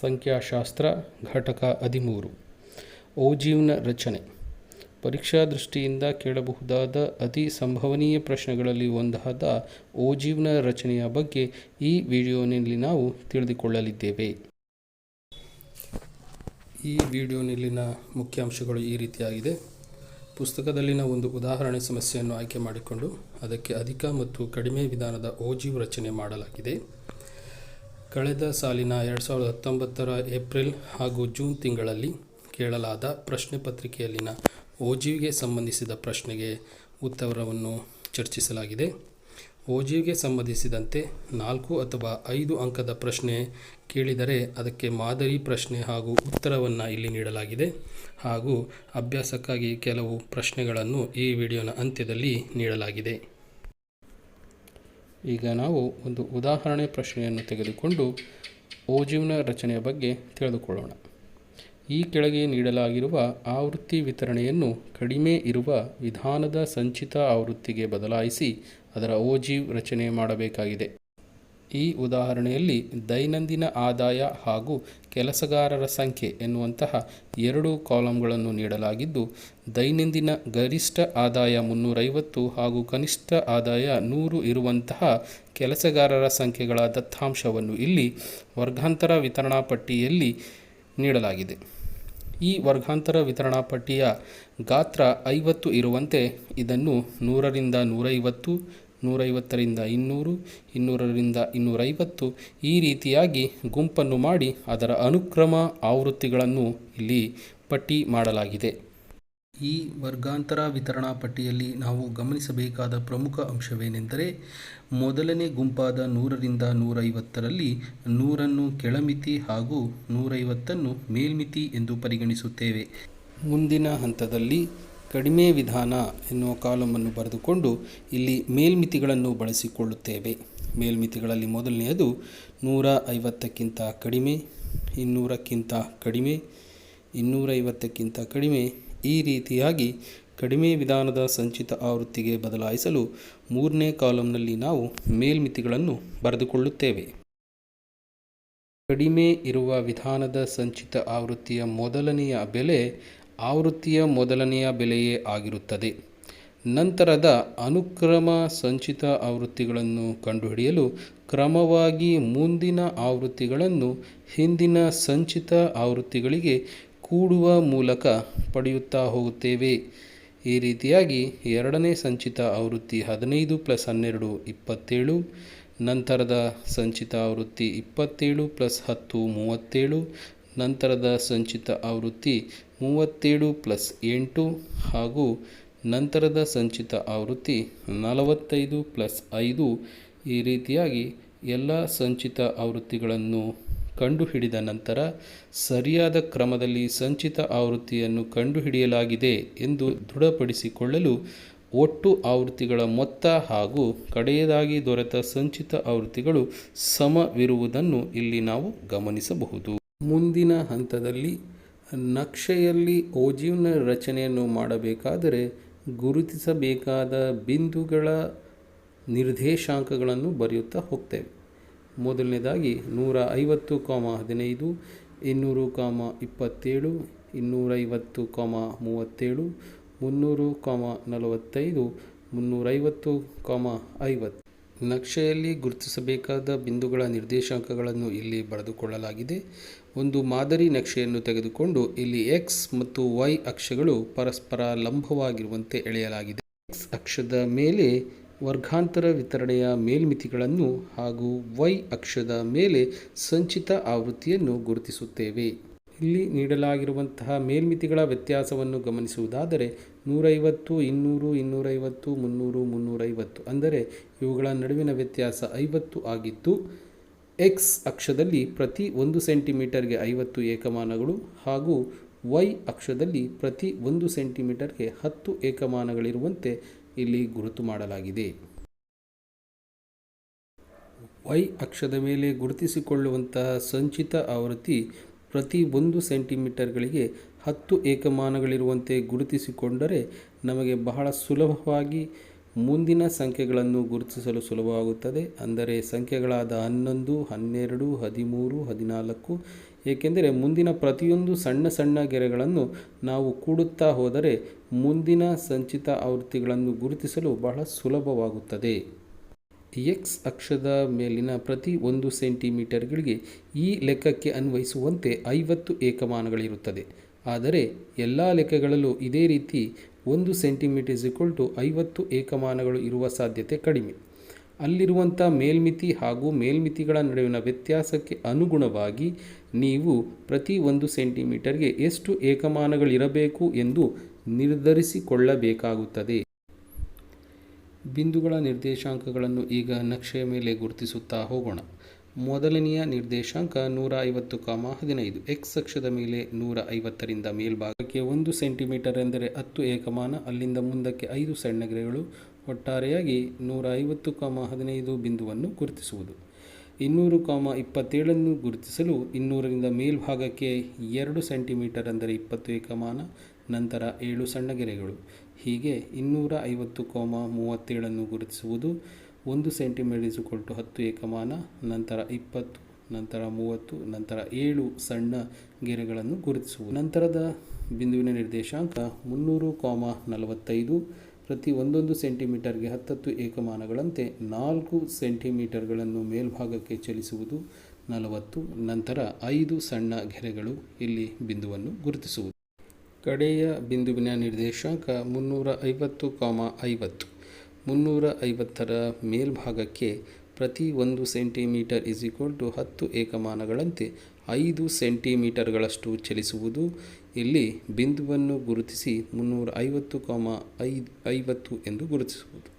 ಸಂಖ್ಯಾಶಾಸ್ತ್ರ ಘಟಕ 13 ಓಜೀವ್ನ ರಚನೆ. ಪರೀಕ್ಷಾ ದೃಷ್ಟಿಯಿಂದ ಕೇಳಬಹುದಾದ ಅತಿ ಸಂಭವನೀಯ ಪ್ರಶ್ನೆಗಳಲ್ಲಿ ಒಂದಾದ ಓಜೀವ್ನ ರಚನೆಯ ಬಗ್ಗೆ ಈ ವಿಡಿಯೋನಲ್ಲಿ ನಾವು ತಿಳಿದುಕೊಳ್ಳಲಿದ್ದೇವೆ. ಈ ವಿಡಿಯೋನಲ್ಲಿನ ಮುಖ್ಯಾಂಶಗಳು ಈ ರೀತಿಯಾಗಿದೆ. ಪುಸ್ತಕದಲ್ಲಿನ ಒಂದು ಉದಾಹರಣೆ ಸಮಸ್ಯೆಯನ್ನು ಆಯ್ಕೆ ಮಾಡಿಕೊಂಡು ಅದಕ್ಕೆ ಅಧಿಕ ಮತ್ತು ಕಡಿಮೆ ವಿಧಾನದ ಓಜೀವ್ ರಚನೆ ಮಾಡಲಾಗಿದೆ. ಕಳೆದ ಸಾಲಿನ 2019ರ ಏಪ್ರಿಲ್ ಹಾಗೂ ಜೂನ್ ತಿಂಗಳಲ್ಲಿ ಕೇಳಲಾದ ಪ್ರಶ್ನೆ ಪತ್ರಿಕೆಯಲ್ಲಿನ ಓಜೀವ್ಗೆ ಸಂಬಂಧಿಸಿದ ಪ್ರಶ್ನೆಗೆ ಉತ್ತರವನ್ನು ಚರ್ಚಿಸಲಾಗಿದೆ. ಓಜೀವ್ಗೆ ಸಂಬಂಧಿಸಿದಂತೆ 4 ಅಥವಾ 5 ಅಂಕದ ಪ್ರಶ್ನೆ ಕೇಳಿದರೆ ಅದಕ್ಕೆ ಮಾದರಿ ಪ್ರಶ್ನೆ ಹಾಗೂ ಉತ್ತರವನ್ನು ಇಲ್ಲಿ ನೀಡಲಾಗಿದೆ. ಹಾಗೂ ಅಭ್ಯಾಸಕ್ಕಾಗಿ ಕೆಲವು ಪ್ರಶ್ನೆಗಳನ್ನು ಈ ವಿಡಿಯೋನ ಅಂತ್ಯದಲ್ಲಿ ನೀಡಲಾಗಿದೆ. ಈಗ ನಾವು ಒಂದು ಉದಾಹರಣೆ ಪ್ರಶ್ನೆಯನ್ನು ತೆಗೆದುಕೊಂಡು ಓಜೀವ್ನ ರಚನೆಯ ಬಗ್ಗೆ ತಿಳಿದುಕೊಳ್ಳೋಣ. ಈ ಕೆಳಗೆ ನೀಡಲಾಗಿರುವ ಆವೃತ್ತಿ ವಿತರಣೆಯನ್ನು ಕಡಿಮೆ ಇರುವ ವಿಧಾನದ ಸಂಚಿತ ಆವೃತ್ತಿಗೆ ಬದಲಾಯಿಸಿ ಅದರ ಓಜೀವ್ ರಚನೆ ಮಾಡಬೇಕಾಗಿದೆ. ಈ ಉದಾಹರಣೆಯಲ್ಲಿ ದೈನಂದಿನ ಆದಾಯ ಹಾಗೂ ಕೆಲಸಗಾರರ ಸಂಖ್ಯೆ ಎನ್ನುವಂತಹ 2 ಕಾಲಂಗಳನ್ನು ನೀಡಲಾಗಿದ್ದು, ದೈನಂದಿನ ಗರಿಷ್ಠ ಆದಾಯ 350 ಹಾಗೂ ಕನಿಷ್ಠ ಆದಾಯ 100 ಇರುವಂತಹ ಕೆಲಸಗಾರರ ಸಂಖ್ಯೆಗಳ ದತ್ತಾಂಶವನ್ನು ಇಲ್ಲಿ ವರ್ಗಾಂತರ ವಿತರಣಾ ಪಟ್ಟಿಯಲ್ಲಿ ನೀಡಲಾಗಿದೆ. ಈ ವರ್ಗಾಂತರ ವಿತರಣಾ ಪಟ್ಟಿಯ ಗಾತ್ರ 50 ಇರುವಂತೆ ಇದನ್ನು 100ರಿಂದ 150, 150ರಿಂದ 200, 200ರಿಂದ 250 ಈ ರೀತಿಯಾಗಿ ಗುಂಪನ್ನು ಮಾಡಿ ಅದರ ಅನುಕ್ರಮ ಆವೃತ್ತಿಗಳನ್ನು ಇಲ್ಲಿ ಪಟ್ಟಿ ಮಾಡಲಾಗಿದೆ. ಈ ವರ್ಗಾಂತರ ವಿತರಣಾ ಪಟ್ಟಿಯಲ್ಲಿ ನಾವು ಗಮನಿಸಬೇಕಾದ ಪ್ರಮುಖ ಅಂಶವೇನೆಂದರೆ, ಮೊದಲನೇ ಗುಂಪಾದ 100ರಿಂದ 150ರಲ್ಲಿ 100ನ್ನು ಕೆಳಮಿತಿ ಹಾಗೂ 150ನ್ನು ಮೇಲ್ಮಿತಿ ಎಂದು ಪರಿಗಣಿಸುತ್ತೇವೆ. ಮುಂದಿನ ಹಂತದಲ್ಲಿ ಕಡಿಮೆ ವಿಧಾನ ಎನ್ನುವ ಕಾಲಮನ್ನು ಬರೆದುಕೊಂಡು ಇಲ್ಲಿ ಮೇಲ್ಮಿತಿಗಳನ್ನು ಬಳಸಿಕೊಳ್ಳುತ್ತೇವೆ. ಮೇಲ್ಮಿತಿಗಳಲ್ಲಿ ಮೊದಲನೆಯದು 150ಕ್ಕಿಂತ ಕಡಿಮೆ, 200ಕ್ಕಿಂತ ಕಡಿಮೆ, 250ಕ್ಕಿಂತ ಕಡಿಮೆ. ಈ ರೀತಿಯಾಗಿ ಕಡಿಮೆ ವಿಧಾನದ ಸಂಚಿತ ಆವೃತ್ತಿಗೆ ಬದಲಾಯಿಸಲು 3ನೇ ಕಾಲಂನಲ್ಲಿ ನಾವು ಮೇಲ್ಮಿತಿಗಳನ್ನು ಬರೆದುಕೊಳ್ಳುತ್ತೇವೆ. ಕಡಿಮೆ ಇರುವ ವಿಧಾನದ ಸಂಚಿತ ಆವೃತ್ತಿಯ ಮೊದಲನೆಯ ಬೆಲೆ ಆವೃತ್ತಿಯ ಮೊದಲನೆಯ ಬೆಲೆಯೇ ಆಗಿರುತ್ತದೆ. ನಂತರದ ಅನುಕ್ರಮ ಸಂಚಿತ ಆವೃತ್ತಿಗಳನ್ನು ಕಂಡುಹಿಡಿಯಲು ಕ್ರಮವಾಗಿ ಮುಂದಿನ ಆವೃತ್ತಿಗಳನ್ನು ಹಿಂದಿನ ಸಂಚಿತ ಆವೃತ್ತಿಗಳಿಗೆ ಕೂಡುವ ಮೂಲಕ ಪಡೆಯುತ್ತಾ ಹೋಗುತ್ತೇವೆ. ಈ ರೀತಿಯಾಗಿ 2ನೇ ಸಂಚಿತ ಆವೃತ್ತಿ 15 + 12 27, ನಂತರದ ಸಂಚಿತ ಆವೃತ್ತಿ 27 + 10 37, ನಂತರದ ಸಂಚಿತ ಆವೃತ್ತಿ 37 + 8 ಹಾಗೂ ನಂತರದ ಸಂಚಿತ ಆವೃತ್ತಿ 45 + 5. ಈ ರೀತಿಯಾಗಿ ಎಲ್ಲ ಸಂಚಿತ ಆವೃತ್ತಿಗಳನ್ನು ಕಂಡುಹಿಡಿದ ನಂತರ ಸರಿಯಾದ ಕ್ರಮದಲ್ಲಿ ಸಂಚಿತ ಆವೃತ್ತಿಯನ್ನು ಕಂಡುಹಿಡಿಯಲಾಗಿದೆ ಎಂದು ದೃಢಪಡಿಸಿಕೊಳ್ಳಲು ಒಟ್ಟು ಆವೃತ್ತಿಗಳ ಮೊತ್ತ ಹಾಗೂ ಕಡೆಯದಾಗಿ ದೊರೆತ ಸಂಚಿತ ಆವೃತ್ತಿಗಳು ಸಮವಿರುವುದನ್ನು ಇಲ್ಲಿ ನಾವು ಗಮನಿಸಬಹುದು. ಮುಂದಿನ ಹಂತದಲ್ಲಿ ನಕ್ಷೆಯಲ್ಲಿ ಓಜೀವ್ನ ರಚನೆಯನ್ನು ಮಾಡಬೇಕಾದರೆ ಗುರುತಿಸಬೇಕಾದ ಬಿಂದುಗಳ ನಿರ್ದೇಶಾಂಕಗಳನ್ನು ಬರೆಯುತ್ತಾ ಹೋಗ್ತೇವೆ. ಮೊದಲನೇದಾಗಿ 150, 15, 200, 27, 250, 37, 300, 45, 350, 50. ನಕ್ಷೆಯಲ್ಲಿ ಗುರುತಿಸಬೇಕಾದ ಬಿಂದುಗಳ ನಿರ್ದೇಶಾಂಕಗಳನ್ನು ಇಲ್ಲಿ ಬರೆದುಕೊಳ್ಳಲಾಗಿದೆ. ಒಂದು ಮಾದರಿ ನಕ್ಷೆಯನ್ನು ತೆಗೆದುಕೊಂಡು ಇಲ್ಲಿ x ಮತ್ತು y ಅಕ್ಷಗಳು ಪರಸ್ಪರ ಲಂಬವಾಗಿರುವಂತೆ ಎಳೆಯಲಾಗಿದೆ. x ಅಕ್ಷದ ಮೇಲೆ ವರ್ಗಾಂತರ ವಿತರಣೆಯ ಮೇಲ್ಮಿತಿಗಳನ್ನು ಹಾಗೂ y ಅಕ್ಷದ ಮೇಲೆ ಸಂಚಿತ ಆವೃತ್ತಿಯನ್ನು ಗುರುತಿಸುತ್ತೇವೆ. ಇಲ್ಲಿ ನೀಡಲಾಗಿರುವಂತಹ ಮೇಲ್ಮಿತಿಗಳ ವ್ಯತ್ಯಾಸವನ್ನು ಗಮನಿಸುವುದಾದರೆ 150, 200, 250, 300, 350 ಅಂದರೆ ಇವುಗಳ ನಡುವಿನ ವ್ಯತ್ಯಾಸ 50 ಆಗಿದ್ದು, x ಅಕ್ಷದಲ್ಲಿ ಪ್ರತಿ 1 ಸೆಂಟಿಮೀಟರ್ಗೆ 50 ಏಕಮಾನಗಳು ಹಾಗೂ y ಅಕ್ಷದಲ್ಲಿ ಪ್ರತಿ 1 ಸೆಂಟಿಮೀಟರ್ಗೆ 10 ಏಕಮಾನಗಳಿರುವಂತೆ ಇಲ್ಲಿ ಗುರುತು ಮಾಡಲಾಗಿದೆ. y ಅಕ್ಷದ ಮೇಲೆ ಗುರುತಿಸಿಕೊಳ್ಳುವಂತಹ ಸಂಚಿತ ಆವೃತ್ತಿ ಪ್ರತಿ 1 ಸೆಂಟಿಮೀಟರ್ಗಳಿಗೆ 10 ಏಕಮಾನಗಳಿರುವಂತೆ ಗುರುತಿಸಿಕೊಂಡರೆ ನಮಗೆ ಬಹಳ ಸುಲಭವಾಗಿ ಮುಂದಿನ ಸಂಖ್ಯೆಗಳನ್ನು ಗುರುತಿಸಲು ಸುಲಭವಾಗುತ್ತದೆ. ಅಂದರೆ ಸಂಖ್ಯೆಗಳಾದ 11, 12, 13, 14 ಏಕೆಂದರೆ ಮುಂದಿನ ಪ್ರತಿಯೊಂದು ಸಣ್ಣ ಸಣ್ಣ ಗೆರೆಗಳನ್ನು ನಾವು ಕೂಡುತ್ತಾ ಹೋದರೆ ಮುಂದಿನ ಸಂಚಿತ ಆವೃತ್ತಿಗಳನ್ನು ಗುರುತಿಸಲು ಬಹಳ ಸುಲಭವಾಗುತ್ತದೆ. ಎಕ್ಸ್ ಅಕ್ಷದ ಮೇಲಿನ ಪ್ರತಿ 1 ಸೆಂಟಿಮೀಟರ್ಗಳಿಗೆ ಈ ಲೆಕ್ಕಕ್ಕೆ ಅನ್ವಯಿಸುವಂತೆ 50 ಏಕಮಾನಗಳಿರುತ್ತದೆ. ಆದರೆ ಎಲ್ಲ ಲೆಕ್ಕಗಳಲ್ಲೂ ಇದೇ ರೀತಿ 1 ಸೆಂಟಿಮೀಟರ್ = 50 ಏಕಮಾನಗಳು ಇರುವ ಸಾಧ್ಯತೆ ಕಡಿಮೆ. ಅಲ್ಲಿರುವಂಥ ಮೇಲ್ಮಿತಿ ಹಾಗೂ ಮೇಲ್ಮಿತಿಗಳ ನಡುವಿನ ವ್ಯತ್ಯಾಸಕ್ಕೆ ಅನುಗುಣವಾಗಿ ನೀವು ಪ್ರತಿ 1 ಸೆಂಟಿಮೀಟರ್ಗೆ ಎಷ್ಟು ಏಕಮಾನಗಳಿರಬೇಕು ಎಂದು ನಿರ್ಧರಿಸಿಕೊಳ್ಳಬೇಕಾಗುತ್ತದೆ. ಬಿಂದುಗಳ ನಿರ್ದೇಶಾಂಕಗಳನ್ನು ಈಗ ನಕ್ಷೆಯ ಮೇಲೆ ಗುರುತಿಸುತ್ತಾ ಹೋಗೋಣ. ಮೊದಲನೆಯ ನಿರ್ದೇಶಾಂಕ 150,15. ಎಕ್ಸ್ ಅಕ್ಷದ ಮೇಲೆ 150ರಿಂದ ಮೇಲ್ಭಾಗಕ್ಕೆ 1 ಸೆಂಟಿಮೀಟರ್ ಎಂದರೆ 10 ಏಕಮಾನ, ಅಲ್ಲಿಂದ ಮುಂದಕ್ಕೆ 5 ಸಣ್ಣ ಗೆರೆಗಳು, ಒಟ್ಟಾರೆಯಾಗಿ 150,15 ಬಿಂದುವನ್ನು ಗುರುತಿಸುವುದು. 200,27 ಗುರುತಿಸಲು 200ರಿಂದ ಮೇಲ್ಭಾಗಕ್ಕೆ 2 ಸೆಂಟಿಮೀಟರ್ ಅಂದರೆ 20 ಏಕಮಾನ, ನಂತರ 7 ಸಣ್ಣ ಗೆರೆಗಳು. ಹೀಗೆ 250,37 ಗುರುತಿಸುವುದು. 1 ಸೆಂಟಿಮೀಟರ್ = 10 ಏಕಮಾನ, ನಂತರ 20, ನಂತರ 30, ನಂತರ 7 ಸಣ್ಣ ಗೆರೆಗಳನ್ನು ಗುರುತಿಸುವುದು. ನಂತರದ ಬಿಂದುವಿನ ನಿರ್ದೇಶಾಂಕ 300,45. ಪ್ರತಿ 1 ಸೆಂಟಿಮೀಟರ್ಗೆ 10 ಏಕಮಾನಗಳಂತೆ 4 ಸೆಂಟಿಮೀಟರ್ಗಳನ್ನು ಮೇಲ್ಭಾಗಕ್ಕೆ ಚಲಿಸುವುದು. 40, ನಂತರ 5 ಸಣ್ಣ ಗೆರೆಗಳು ಇಲ್ಲಿ ಬಿಂದುವನ್ನು ಗುರುತಿಸುವುದು. ಕಡೆಯ ಬಿಂದುವಿನ ನಿರ್ದೇಶಾಂಕ 350,50. 350ರ ಮೇಲ್ಭಾಗಕ್ಕೆ ಪ್ರತಿ 1 ಸೆಂಟಿಮೀಟರ್ = 10 ಏಕಮಾನಗಳಂತೆ 5 ಸೆಂಟಿಮೀಟರ್ಗಳಷ್ಟು ಚಲಿಸುವುದು. ಇಲ್ಲಿ ಬಿಂದುವನ್ನು ಗುರುತಿಸಿ 350,50 ಎಂದು ಗುರುತಿಸುವುದು.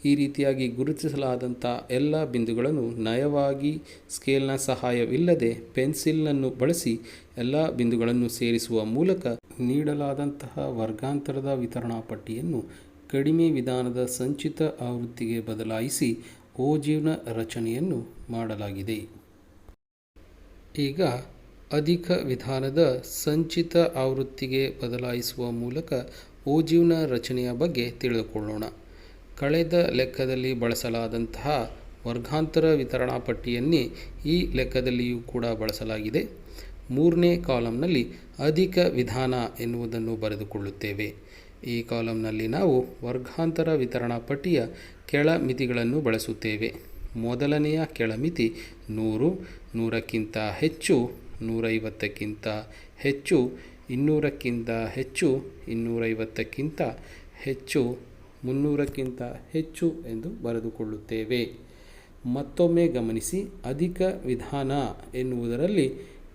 ಈ ರೀತಿಯಾಗಿ ಗುರುತಿಸಲಾದಂಥ ಎಲ್ಲ ಬಿಂದುಗಳನ್ನು ನಯವಾಗಿ ಸ್ಕೇಲ್ನ ಸಹಾಯವಿಲ್ಲದೆ ಪೆನ್ಸಿಲ್ನನ್ನು ಬಳಸಿ ಎಲ್ಲ ಬಿಂದುಗಳನ್ನು ಸೇರಿಸುವ ಮೂಲಕ ನೀಡಲಾದಂತಹ ವರ್ಗಾಂತರದ ವಿತರಣಾ ಪಟ್ಟಿಯನ್ನು ಕಡಿಮೆ ವಿಧಾನದ ಸಂಚಿತ ಆವೃತ್ತಿಗೆ ಬದಲಾಯಿಸಿ ಓಜಿವ್ನ ರಚನೆಯನ್ನು ಮಾಡಲಾಗಿದೆ. ಈಗ ಅಧಿಕ ವಿಧಾನದ ಸಂಚಿತ ಆವೃತ್ತಿಗೆ ಬದಲಾಯಿಸುವ ಮೂಲಕ ಓಜಿವ್ನ ರಚನೆಯ ಬಗ್ಗೆ ತಿಳಿದುಕೊಳ್ಳೋಣ. ಕಳೆದ ಲೆಕ್ಕದಲ್ಲಿ ಬಳಸಲಾದಂತಹ ವರ್ಗಾಂತರ ವಿತರಣಾ ಪಟ್ಟಿಯನ್ನೇ ಈ ಲೆಕ್ಕದಲ್ಲಿಯೂ ಕೂಡ ಬಳಸಲಾಗಿದೆ. 3ನೇ ಕಾಲಂನಲ್ಲಿ ಅಧಿಕ ವಿಧಾನ ಎನ್ನುವುದನ್ನು ಬರೆದುಕೊಳ್ಳುತ್ತೇವೆ. ಈ ಕಾಲಂನಲ್ಲಿ ನಾವು ವರ್ಗಾಂತರ ವಿತರಣಾ ಪಟ್ಟಿಯ ಕೆಳ ಮಿತಿಗಳನ್ನು ಬಳಸುತ್ತೇವೆ. ಮೊದಲನೆಯ ಕೆಳಮಿತಿ 100, 100ಕ್ಕಿಂತ ಹೆಚ್ಚು, 150ಕ್ಕಿಂತ ಹೆಚ್ಚು, 200ಕ್ಕಿಂತ ಹೆಚ್ಚು, 250ಕ್ಕಿಂತ ಹೆಚ್ಚು, 300ಕ್ಕಿಂತ ಹೆಚ್ಚು ಎಂದು ಬರೆದುಕೊಳ್ಳುತ್ತೇವೆ. ಮತ್ತೊಮ್ಮೆ ಗಮನಿಸಿ, ಅಧಿಕ ವಿಧಾನ ಎನ್ನುವುದರಲ್ಲಿ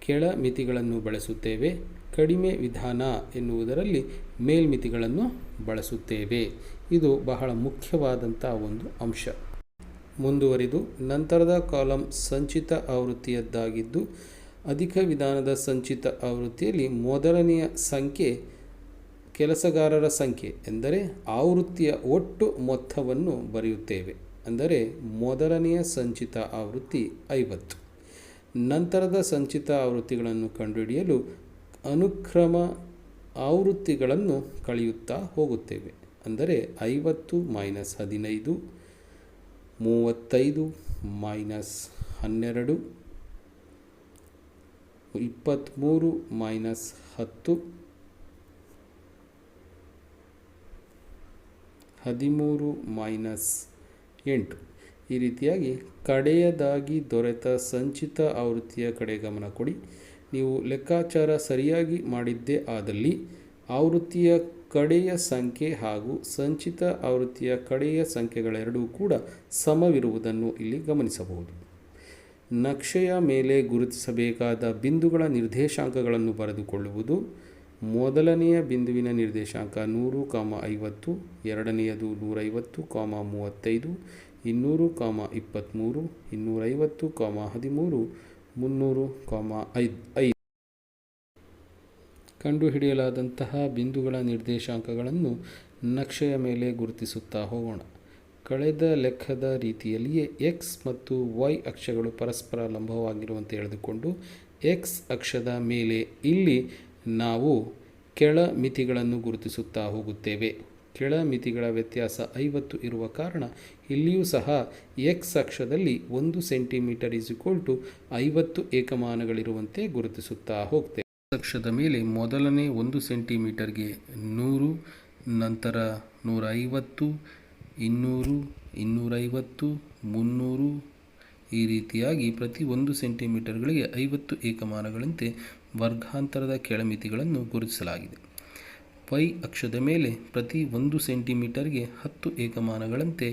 ಕೆಳ ಮಿತಿಗಳನ್ನು ಬಳಸುತ್ತೇವೆ, ಕಡಿಮೆ ವಿಧಾನ ಎನ್ನುವುದರಲ್ಲಿ ಮೇಲ್ಮಿತಿಗಳನ್ನು ಬಳಸುತ್ತೇವೆ. ಇದು ಬಹಳ ಮುಖ್ಯವಾದಂಥ ಒಂದು ಅಂಶ. ಮುಂದುವರಿದು ನಂತರದ ಕಾಲಂ ಸಂಚಿತ ಆವೃತ್ತಿಯದ್ದಾಗಿದ್ದು, ಅಧಿಕ ವಿಧಾನದ ಸಂಚಿತ ಆವೃತ್ತಿಯಲ್ಲಿ ಮೊದಲನೆಯ ಸಂಖ್ಯೆ ಕೆಲಸಗಾರರ ಸಂಖ್ಯೆ ಎಂದರೆ ಆವೃತ್ತಿಯ ಒಟ್ಟು ಮೊತ್ತವನ್ನು ಬರೆಯುತ್ತೇವೆ. ಅಂದರೆ ಮೊದಲನೆಯ ಸಂಚಿತ ಆವೃತ್ತಿ 50. ನಂತರದ ಸಂಚಿತ ಆವೃತ್ತಿಗಳನ್ನು ಕಂಡುಹಿಡಿಯಲು ಅನುಕ್ರಮ ಆವೃತ್ತಿಗಳನ್ನು ಕಳೆಯುತ್ತಾ ಹೋಗುತ್ತೇವೆ. ಅಂದರೆ 50 - 15, 35 - 12, 23 - 10, 13 - 8. ಈ ರೀತಿಯಾಗಿ ಕಡೆಯದಾಗಿ ದೊರೆತ ಸಂಚಿತ ಆವೃತ್ತಿಯ ಕಡೆ ಗಮನ ಕೊಡಿ. ನೀವು ಲೆಕ್ಕಾಚಾರ ಸರಿಯಾಗಿ ಮಾಡಿದ್ದೇ ಆದಲ್ಲಿ ಆವೃತ್ತಿಯ ಕಡೆಯ ಸಂಖ್ಯೆ ಹಾಗೂ ಸಂಚಿತ ಆವೃತ್ತಿಯ ಕಡೆಯ ಸಂಖ್ಯೆಗಳೆರಡೂ ಕೂಡ ಸಮವಿರುವುದನ್ನು ಇಲ್ಲಿ ಗಮನಿಸಬಹುದು. ನಕ್ಷೆಯ ಮೇಲೆ ಗುರುತಿಸಬೇಕಾದ ಬಿಂದುಗಳ ನಿರ್ದೇಶಾಂಕಗಳನ್ನು ಬರೆದುಕೊಳ್ಳುವುದು. ಮೊದಲನೆಯ ಬಿಂದುವಿನ ನಿರ್ದೇಶಾಂಕ 100,50, ಎರಡನೆಯದು 150,35, 200,23, 250,13, 300,5. ಕಂಡುಹಿಡಿಯಲಾದಂತಹ ಬಿಂದುಗಳ ನಿರ್ದೇಶಾಂಕಗಳನ್ನು ನಕ್ಷೆಯ ಮೇಲೆ ಗುರುತಿಸುತ್ತಾ ಹೋಗೋಣ. ಕಳೆದ ಲೆಕ್ಕದ ರೀತಿಯಲ್ಲಿಯೇ ಎಕ್ಸ್ ಮತ್ತು ವೈ ಅಕ್ಷಗಳು ಪರಸ್ಪರ ಲಂಬವಾಗಿರುವಂತೆ ಎಳೆದುಕೊಂಡು ಎಕ್ಸ್ ಅಕ್ಷದ ಮೇಲೆ ಇಲ್ಲಿ ನಾವು ಕೆಳ ಮಿತಿಗಳನ್ನು ಗುರುತಿಸುತ್ತಾ ಹೋಗುತ್ತೇವೆ. ಕೆಳ ಮಿತಿಗಳ ವ್ಯತ್ಯಾಸ 50 ಇರುವ ಕಾರಣ ಇಲ್ಲಿಯೂ ಸಹ ಎಕ್ಸ್ ಅಕ್ಷದಲ್ಲಿ 1 ಸೆಂಟಿಮೀಟರ್ = 50 ಏಕಮಾನಗಳಿರುವಂತೆ ಗುರುತಿಸುತ್ತಾ ಹೋಗ್ತೇವೆ. ಅಕ್ಷದ ಮೇಲೆ ಮೊದಲನೇ 1 ಸೆಂಟಿಮೀಟರ್ಗೆ 100, ನಂತರ 150, 200, 250, 300 ಈ ರೀತಿಯಾಗಿ ಪ್ರತಿ 1 ಸೆಂಟಿಮೀಟರ್ಗಳಿಗೆ 50 ಏಕಮಾನಗಳಂತೆ ವರ್ಗಾಂತರದ ಕೆಳಮಿತಿಗಳನ್ನು ಗುರುತಿಸಲಾಗಿದೆ. ವೈ ಅಕ್ಷದ ಮೇಲೆ ಪ್ರತಿ 1 ಸೆಂಟಿಮೀಟರ್ಗೆ 10 ಏಕಮಾನಗಳಂತೆ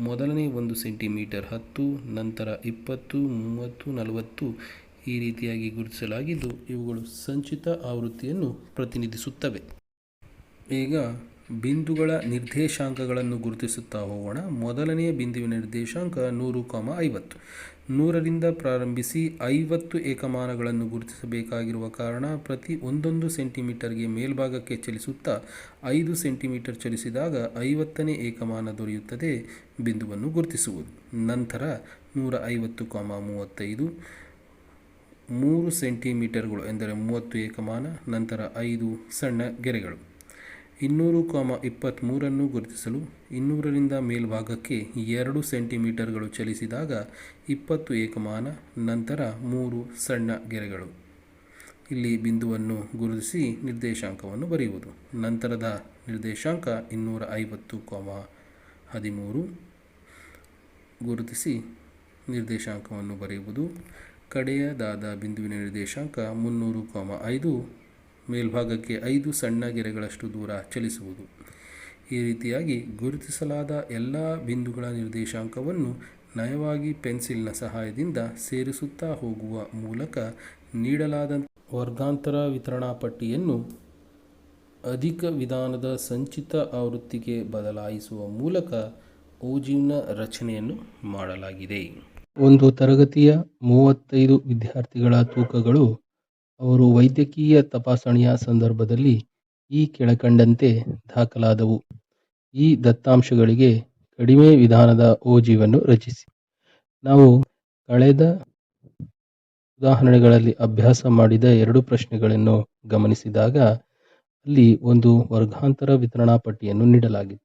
ಮೊದಲನೇ 1 ಸೆಂಟಿಮೀಟರ್ 10, ನಂತರ 20, 30, 40 ಈ ರೀತಿಯಾಗಿ ಗುರುತಿಸಲಾಗಿದ್ದು ಇವುಗಳು ಸಂಚಿತ ಆವೃತ್ತಿಯನ್ನು ಪ್ರತಿನಿಧಿಸುತ್ತವೆ. ಈಗ ಬಿಂದುಗಳ ನಿರ್ದೇಶಾಂಕಗಳನ್ನು ಗುರುತಿಸುತ್ತಾ ಹೋಗೋಣ. ಮೊದಲನೆಯ ಬಿಂದುವಿನ ನಿರ್ದೇಶಾಂಕ 100, 50. 100ರಿಂದ ಪ್ರಾರಂಭಿಸಿ 50 ಏಕಮಾನಗಳನ್ನು ಗುರುತಿಸಬೇಕಾಗಿರುವ ಕಾರಣ ಪ್ರತಿ 1 ಸೆಂಟಿಮೀಟರ್ಗೆ ಮೇಲ್ಭಾಗಕ್ಕೆ ಚಲಿಸುತ್ತಾ 5 ಸೆಂಟಿಮೀಟರ್ ಚಲಿಸಿದಾಗ 50ನೇ ಏಕಮಾನ ದೊರೆಯುತ್ತದೆ ಬಿಂದುವನ್ನು ಗುರುತಿಸುವುದು. ನಂತರ 150, 35 3 ಸೆಂಟಿಮೀಟರ್ಗಳು ಎಂದರೆ 30 ಏಕಮಾನ, ನಂತರ 5 ಸಣ್ಣ ಗೆರೆಗಳು. 200, 23 ಗುರುತಿಸಲು 200ರಿಂದ ಮೇಲ್ಭಾಗಕ್ಕೆ 2 ಸೆಂಟಿಮೀಟರ್ಗಳು ಚಲಿಸಿದಾಗ 20 ಏಕಮಾನ, ನಂತರ 3 ಸಣ್ಣ ಗೆರೆಗಳು. ಇಲ್ಲಿ ಬಿಂದುವನ್ನು ಗುರುತಿಸಿ ನಿರ್ದೇಶಾಂಕವನ್ನು ಬರೆಯುವುದು. ನಂತರದ ನಿರ್ದೇಶಾಂಕ 250, 13 ಗುರುತಿಸಿ ನಿರ್ದೇಶಾಂಕವನ್ನು ಬರೆಯುವುದು. ಕಡೆಯದಾದ ಬಿಂದುವಿನ ನಿರ್ದೇಶಾಂಕ 300, 5 ಮೇಲ್ಭಾಗಕ್ಕೆ 5 ಸಣ್ಣ ಗೆರೆಗಳಷ್ಟು ದೂರ ಚಲಿಸುವುದು. ಈ ರೀತಿಯಾಗಿ ಗುರುತಿಸಲಾದ ಎಲ್ಲ ಬಿಂದುಗಳ ನಿರ್ದೇಶಾಂಕವನ್ನು ನಯವಾಗಿ ಪೆನ್ಸಿಲ್ನ ಸಹಾಯದಿಂದ ಸೇರಿಸುತ್ತಾ ಹೋಗುವ ಮೂಲಕ ನೀಡಲಾದ ವರ್ಗಾಂತರ ವಿತರಣಾ ಪಟ್ಟಿಯನ್ನು ಅಧಿಕ ವಿಧಾನದ ಸಂಚಿತ ಆವೃತ್ತಿಗೆ ಬದಲಾಯಿಸುವ ಮೂಲಕ ಓಜಿವ್ನ ರಚನೆಯನ್ನು ಮಾಡಲಾಗಿದೆ. ಒಂದು ತರಗತಿಯ 35 ವಿದ್ಯಾರ್ಥಿಗಳ ತೂಕಗಳು ಅವರು ವೈದ್ಯಕೀಯ ತಪಾಸಣೆಯ ಸಂದರ್ಭದಲ್ಲಿ ಈ ಕೆಳಕಂಡಂತೆ ದಾಖಲಾದವು. ಈ ದತ್ತಾಂಶಗಳಿಗೆ ಕಡಿಮೆ ವಿಧಾನದ ಓಜಿವನ್ನು ರಚಿಸಿ. ನಾವು ಕಳೆದ ಉದಾಹರಣೆಗಳಲ್ಲಿ ಅಭ್ಯಾಸ ಮಾಡಿದ 2 ಪ್ರಶ್ನೆಗಳನ್ನು ಗಮನಿಸಿದಾಗ ಅಲ್ಲಿ ಒಂದು ವರ್ಗಾಂತರ ವಿತರಣಾ ಪಟ್ಟಿಯನ್ನು ನೀಡಲಾಗಿತ್ತು.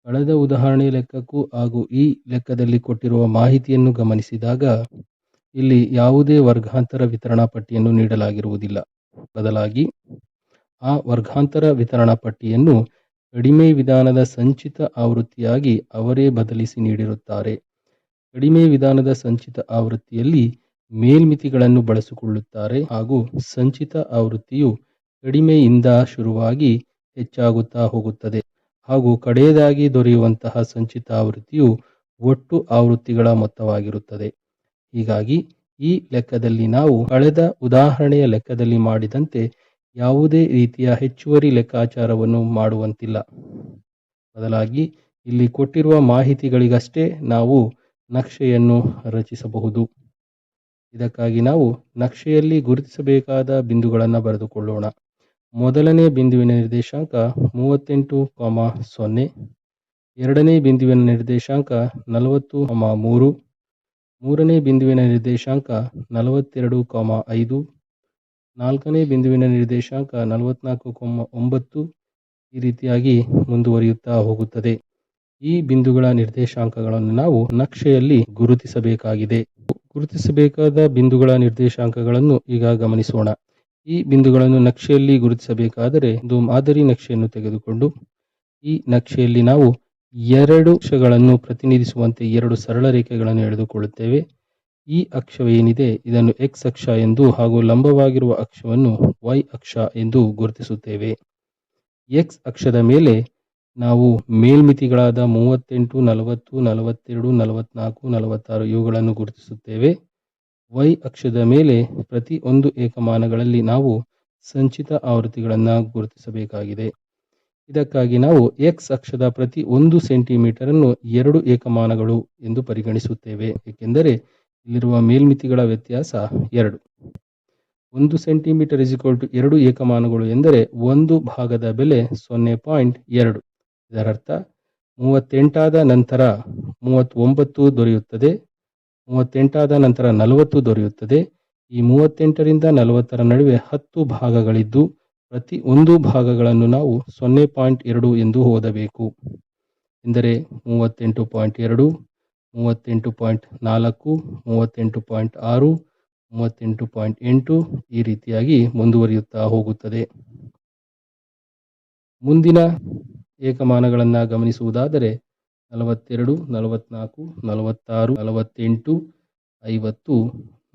ಕಳೆದ ಉದಾಹರಣೆಯ ಲೆಕ್ಕಕ್ಕೂ ಹಾಗೂ ಈ ಲೆಕ್ಕದಲ್ಲಿ ಕೊಟ್ಟಿರುವ ಮಾಹಿತಿಯನ್ನು ಗಮನಿಸಿದಾಗ ಇಲ್ಲಿ ಯಾವುದೇ ವರ್ಗಾಂತರ ವಿತರಣಾ ಪಟ್ಟಿಯನ್ನು ನೀಡಲಾಗಿರುವುದಿಲ್ಲ. ಬದಲಾಗಿ ಆ ವರ್ಗಾಂತರ ವಿತರಣಾ ಪಟ್ಟಿಯನ್ನು ಕಡಿಮೆ ವಿಧಾನದ ಸಂಚಿತ ಆವೃತ್ತಿಯಾಗಿ ಅವರೇ ಬದಲಿಸಿ ನೀಡಿರುತ್ತಾರೆ. ಕಡಿಮೆ ವಿಧಾನದ ಸಂಚಿತ ಆವೃತ್ತಿಯಲ್ಲಿ ಮೇಲ್ಮಿತಿಗಳನ್ನು ಬಳಸಿಕೊಳ್ಳುತ್ತಾರೆ ಹಾಗೂ ಸಂಚಿತ ಆವೃತ್ತಿಯು ಕಡಿಮೆಯಿಂದ ಶುರುವಾಗಿ ಹೆಚ್ಚಾಗುತ್ತಾ ಹೋಗುತ್ತದೆ ಹಾಗೂ ಕಡೆಯದಾಗಿ ದೊರೆಯುವಂತಹ ಸಂಚಿತ ಆವೃತ್ತಿಯು ಒಟ್ಟು ಆವೃತ್ತಿಗಳ ಮೊತ್ತವಾಗಿರುತ್ತದೆ. ಹೀಗಾಗಿ ಈ ಲೆಕ್ಕದಲ್ಲಿ ನಾವು ಕಳೆದ ಉದಾಹರಣೆಯ ಲೆಕ್ಕದಲ್ಲಿ ಮಾಡಿದಂತೆ ಯಾವುದೇ ರೀತಿಯ ಹೆಚ್ಚುವರಿ ಲೆಕ್ಕಾಚಾರವನ್ನು ಮಾಡುವಂತಿಲ್ಲ. ಬದಲಾಗಿ ಇಲ್ಲಿ ಕೊಟ್ಟಿರುವ ಮಾಹಿತಿಗಳಿಗಷ್ಟೇ ನಾವು ನಕ್ಷೆಯನ್ನು ರಚಿಸಬಹುದು. ಇದಕ್ಕಾಗಿ ನಾವು ನಕ್ಷೆಯಲ್ಲಿ ಗುರುತಿಸಬೇಕಾದ ಬಿಂದುಗಳನ್ನು ಬರೆದುಕೊಳ್ಳೋಣ. ಮೊದಲನೇ ಬಿಂದುವಿನ ನಿರ್ದೇಶಾಂಕ 38, 0. ಎರಡನೇ ಬಿಂದುವಿನ ನಿರ್ದೇಶಾಂಕ 40, 3. ಮೂರನೇ ಬಿಂದುವಿನ ನಿರ್ದೇಶಾಂಕ 42, 5. ನಾಲ್ಕನೇ ಬಿಂದುವಿನ ನಿರ್ದೇಶಾಂಕ 44, 9. ಈ ರೀತಿಯಾಗಿ ಮುಂದುವರಿಯುತ್ತಾ ಹೋಗುತ್ತದೆ. ಈ ಬಿಂದುಗಳ ನಿರ್ದೇಶಾಂಕಗಳನ್ನು ನಾವು ನಕ್ಷೆಯಲ್ಲಿ ಗುರುತಿಸಬೇಕಾಗಿದೆ. ಗುರುತಿಸಬೇಕಾದ ಬಿಂದುಗಳ ನಿರ್ದೇಶಾಂಕಗಳನ್ನು ಈಗ ಗಮನಿಸೋಣ. ಈ ಬಿಂದುಗಳನ್ನು ನಕ್ಷೆಯಲ್ಲಿ ಗುರುತಿಸಬೇಕಾದರೆ ಒಂದು ಮಾದರಿ ನಕ್ಷೆಯನ್ನು ತೆಗೆದುಕೊಂಡು ಈ ನಕ್ಷೆಯಲ್ಲಿ ನಾವು 2 ಅಕ್ಷಗಳನ್ನು ಪ್ರತಿನಿಧಿಸುವಂತೆ 2 ಸರಳ ರೇಖೆಗಳನ್ನು ಎಳೆದುಕೊಳ್ಳುತ್ತೇವೆ. ಈ ಅಕ್ಷವೇನಿದೆ ಇದನ್ನು X ಅಕ್ಷ ಎಂದು ಹಾಗೂ ಲಂಬವಾಗಿರುವ ಅಕ್ಷವನ್ನು Y ಅಕ್ಷ ಎಂದು ಗುರುತಿಸುತ್ತೇವೆ. X ಅಕ್ಷದ ಮೇಲೆ ನಾವು ಮೇಲ್ಮಿತಿಗಳಾದ 38, 40, 42, 44, 46 ಇವುಗಳನ್ನು ಗುರುತಿಸುತ್ತೇವೆ. Y ಅಕ್ಷದ ಮೇಲೆ ಪ್ರತಿ 1 ಏಕಮಾನಗಳಲ್ಲಿ ನಾವು ಸಂಚಿತ ಆವೃತ್ತಿಗಳನ್ನು ಗುರುತಿಸಬೇಕಾಗಿದೆ. ಇದಕ್ಕಾಗಿ ನಾವು X ಅಕ್ಷದ ಪ್ರತಿ 1 ಸೆಂಟಿಮೀಟರ್ ಅನ್ನು 2 ಏಕಮಾನಗಳು ಎಂದು ಪರಿಗಣಿಸುತ್ತೇವೆ, ಏಕೆಂದರೆ ಇಲ್ಲಿರುವ ಮೇಲ್ಮಿತಿಗಳ ವ್ಯತ್ಯಾಸ 2. 1 ಸೆಂಟಿಮೀಟರ್ = 2 ಏಕಮಾನಗಳು ಎಂದರೆ ಒಂದು ಭಾಗದ ಬೆಲೆ 0.2. ಇದರರ್ಥ 38 ಆದ ನಂತರ 39 ದೊರೆಯುತ್ತದೆ, 38 ಆದ ನಂತರ 40 ದೊರೆಯುತ್ತದೆ. ಈ 38ರಿಂದ 40ರ ನಡುವೆ 10 ಭಾಗಗಳಿದ್ದು ಪ್ರತಿ ಒಂದು ಭಾಗಗಳನ್ನು ನಾವು 0.2 ಎಂದು ಓದಬೇಕು. ಎಂದರೆ 38.2, 38.4, 38.6, 38.8 ಈ ರೀತಿಯಾಗಿ ಮುಂದುವರಿಯುತ್ತಾ ಹೋಗುತ್ತದೆ. ಮುಂದಿನ ಏಕಮಾನಗಳನ್ನು ಗಮನಿಸುವುದಾದರೆ 42, 44, 46, 48, 50,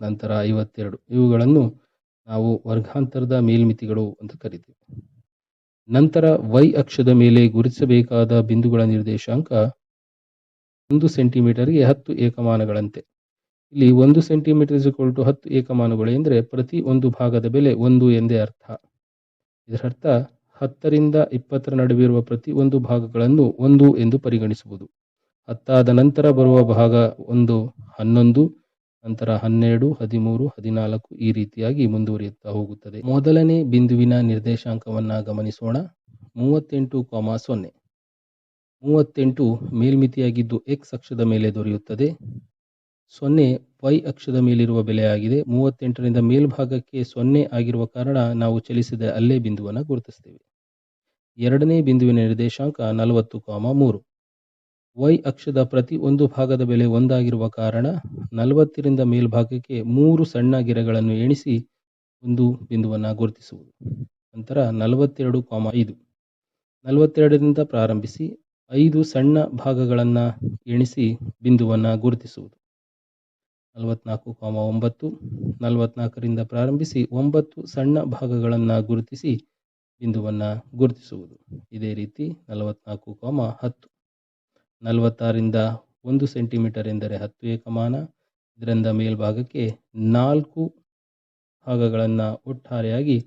ನಂತರ 52 ಇವುಗಳನ್ನು ನಾವು ವರ್ಗಾಂತರದ ಮೇಲ್ಮಿತಿಗಳು ಅಂತ ಕರಿತೀವಿ. ನಂತರ y ಅಕ್ಷದ ಮೇಲೆ ಗುರುತಿಸಬೇಕಾದ ಬಿಂದುಗಳ ನಿರ್ದೇಶಾಂಕ 1 ಸೆಂಟಿಮೀಟರ್ಗೆ 10 ಏಕಮಾನಗಳಂತೆ. ಇಲ್ಲಿ 1 ಸೆಂಟಿಮೀಟರ್ 10 ಏಕಮಾನಗಳು ಎಂದರೆ ಪ್ರತಿ ಒಂದು ಭಾಗದ ಬೆಲೆ 1 ಎಂದೇ ಅರ್ಥ. ಇದರರ್ಥ 10 ರಿಂದ 20 ನಡುವೆ ಇರುವ ಪ್ರತಿ ಒಂದು ಭಾಗಗಳನ್ನು 1 ಎಂದು ಪರಿಗಣಿಸುವುದು. 10 ನಂತರ ಬರುವ ಭಾಗ 1 11, ನಂತರ 12, 13, 14 ಈ ರೀತಿಯಾಗಿ ಮುಂದುವರಿಯುತ್ತಾ ಹೋಗುತ್ತದೆ. ಮೊದಲನೇ ಬಿಂದುವಿನ ನಿರ್ದೇಶಾಂಕವನ್ನು ಗಮನಿಸೋಣ. 38,0. 38 ಮೇಲ್ಮಿತಿಯಾಗಿದ್ದು x ಅಕ್ಷದ ಮೇಲೆ ದೊರೆಯುತ್ತದೆ. 0 y ಅಕ್ಷದ ಮೇಲಿರುವ ಬೆಲೆಯಾಗಿದೆ. 38ರಿಂದ ಮೇಲ್ಭಾಗಕ್ಕೆ 0 ಆಗಿರುವ ಕಾರಣ ನಾವು ಚಲಿಸಿದ ಅಲ್ಲೇ ಬಿಂದುವನ್ನು ಗುರುತಿಸ್ತೇವೆ. ಎರಡನೇ ಬಿಂದುವಿನ ನಿರ್ದೇಶಾಂಕ 40,3. y ಅಕ್ಷದ ಪ್ರತಿ ಒಂದು ಭಾಗದ ಬೆಲೆ 1 ಆಗಿರುವ ಕಾರಣ 40ರಿಂದ ಮೇಲ್ಭಾಗಕ್ಕೆ 3 ಸಣ್ಣ ಗೆರೆಗಳನ್ನು ಎಣಿಸಿ ಒಂದು ಬಿಂದುವನ್ನು ಗುರುತಿಸುವುದು. ನಂತರ 42,5. 42ರಿಂದ ಪ್ರಾರಂಭಿಸಿ 5 ಸಣ್ಣ ಭಾಗಗಳನ್ನು ಎಣಿಸಿ ಬಿಂದುವನ್ನು ಗುರುತಿಸುವುದು. 44,9. 44ರಿಂದ ಪ್ರಾರಂಭಿಸಿ 9 ಸಣ್ಣ ಭಾಗಗಳನ್ನು ಗುರುತಿಸಿ ಬಿಂದುವನ್ನು ಗುರುತಿಸುವುದು. ಇದೇ ರೀತಿ 44,10. 46ರಿಂದ 1 ಸೆಂಟಿಮೀಟರ್ ಎಂದರೆ 10 ಏಕಮಾನ. ಇದರಿಂದ ಮೇಲ್ಭಾಗಕ್ಕೆ 4 ಭಾಗಗಳನ್ನು ಒಟ್ಟಾರೆಯಾಗಿ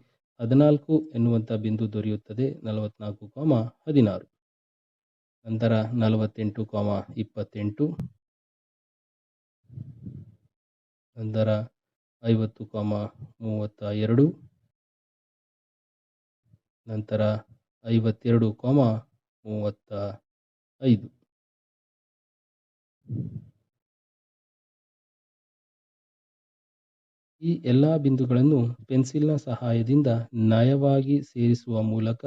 14 ಎನ್ನುವಂಥ ಬಿಂದು ದೊರೆಯುತ್ತದೆ. 44,16. ನಂತರ 48,28. ನಂತರ 50,32. ನಂತರ 52,35. ಈ ಎಲ್ಲ ಬಿಂದುಗಳನ್ನು ಪೆನ್ಸಿಲ್ನ ಸಹಾಯದಿಂದ ನಯವಾಗಿ ಸೇರಿಸುವ ಮೂಲಕ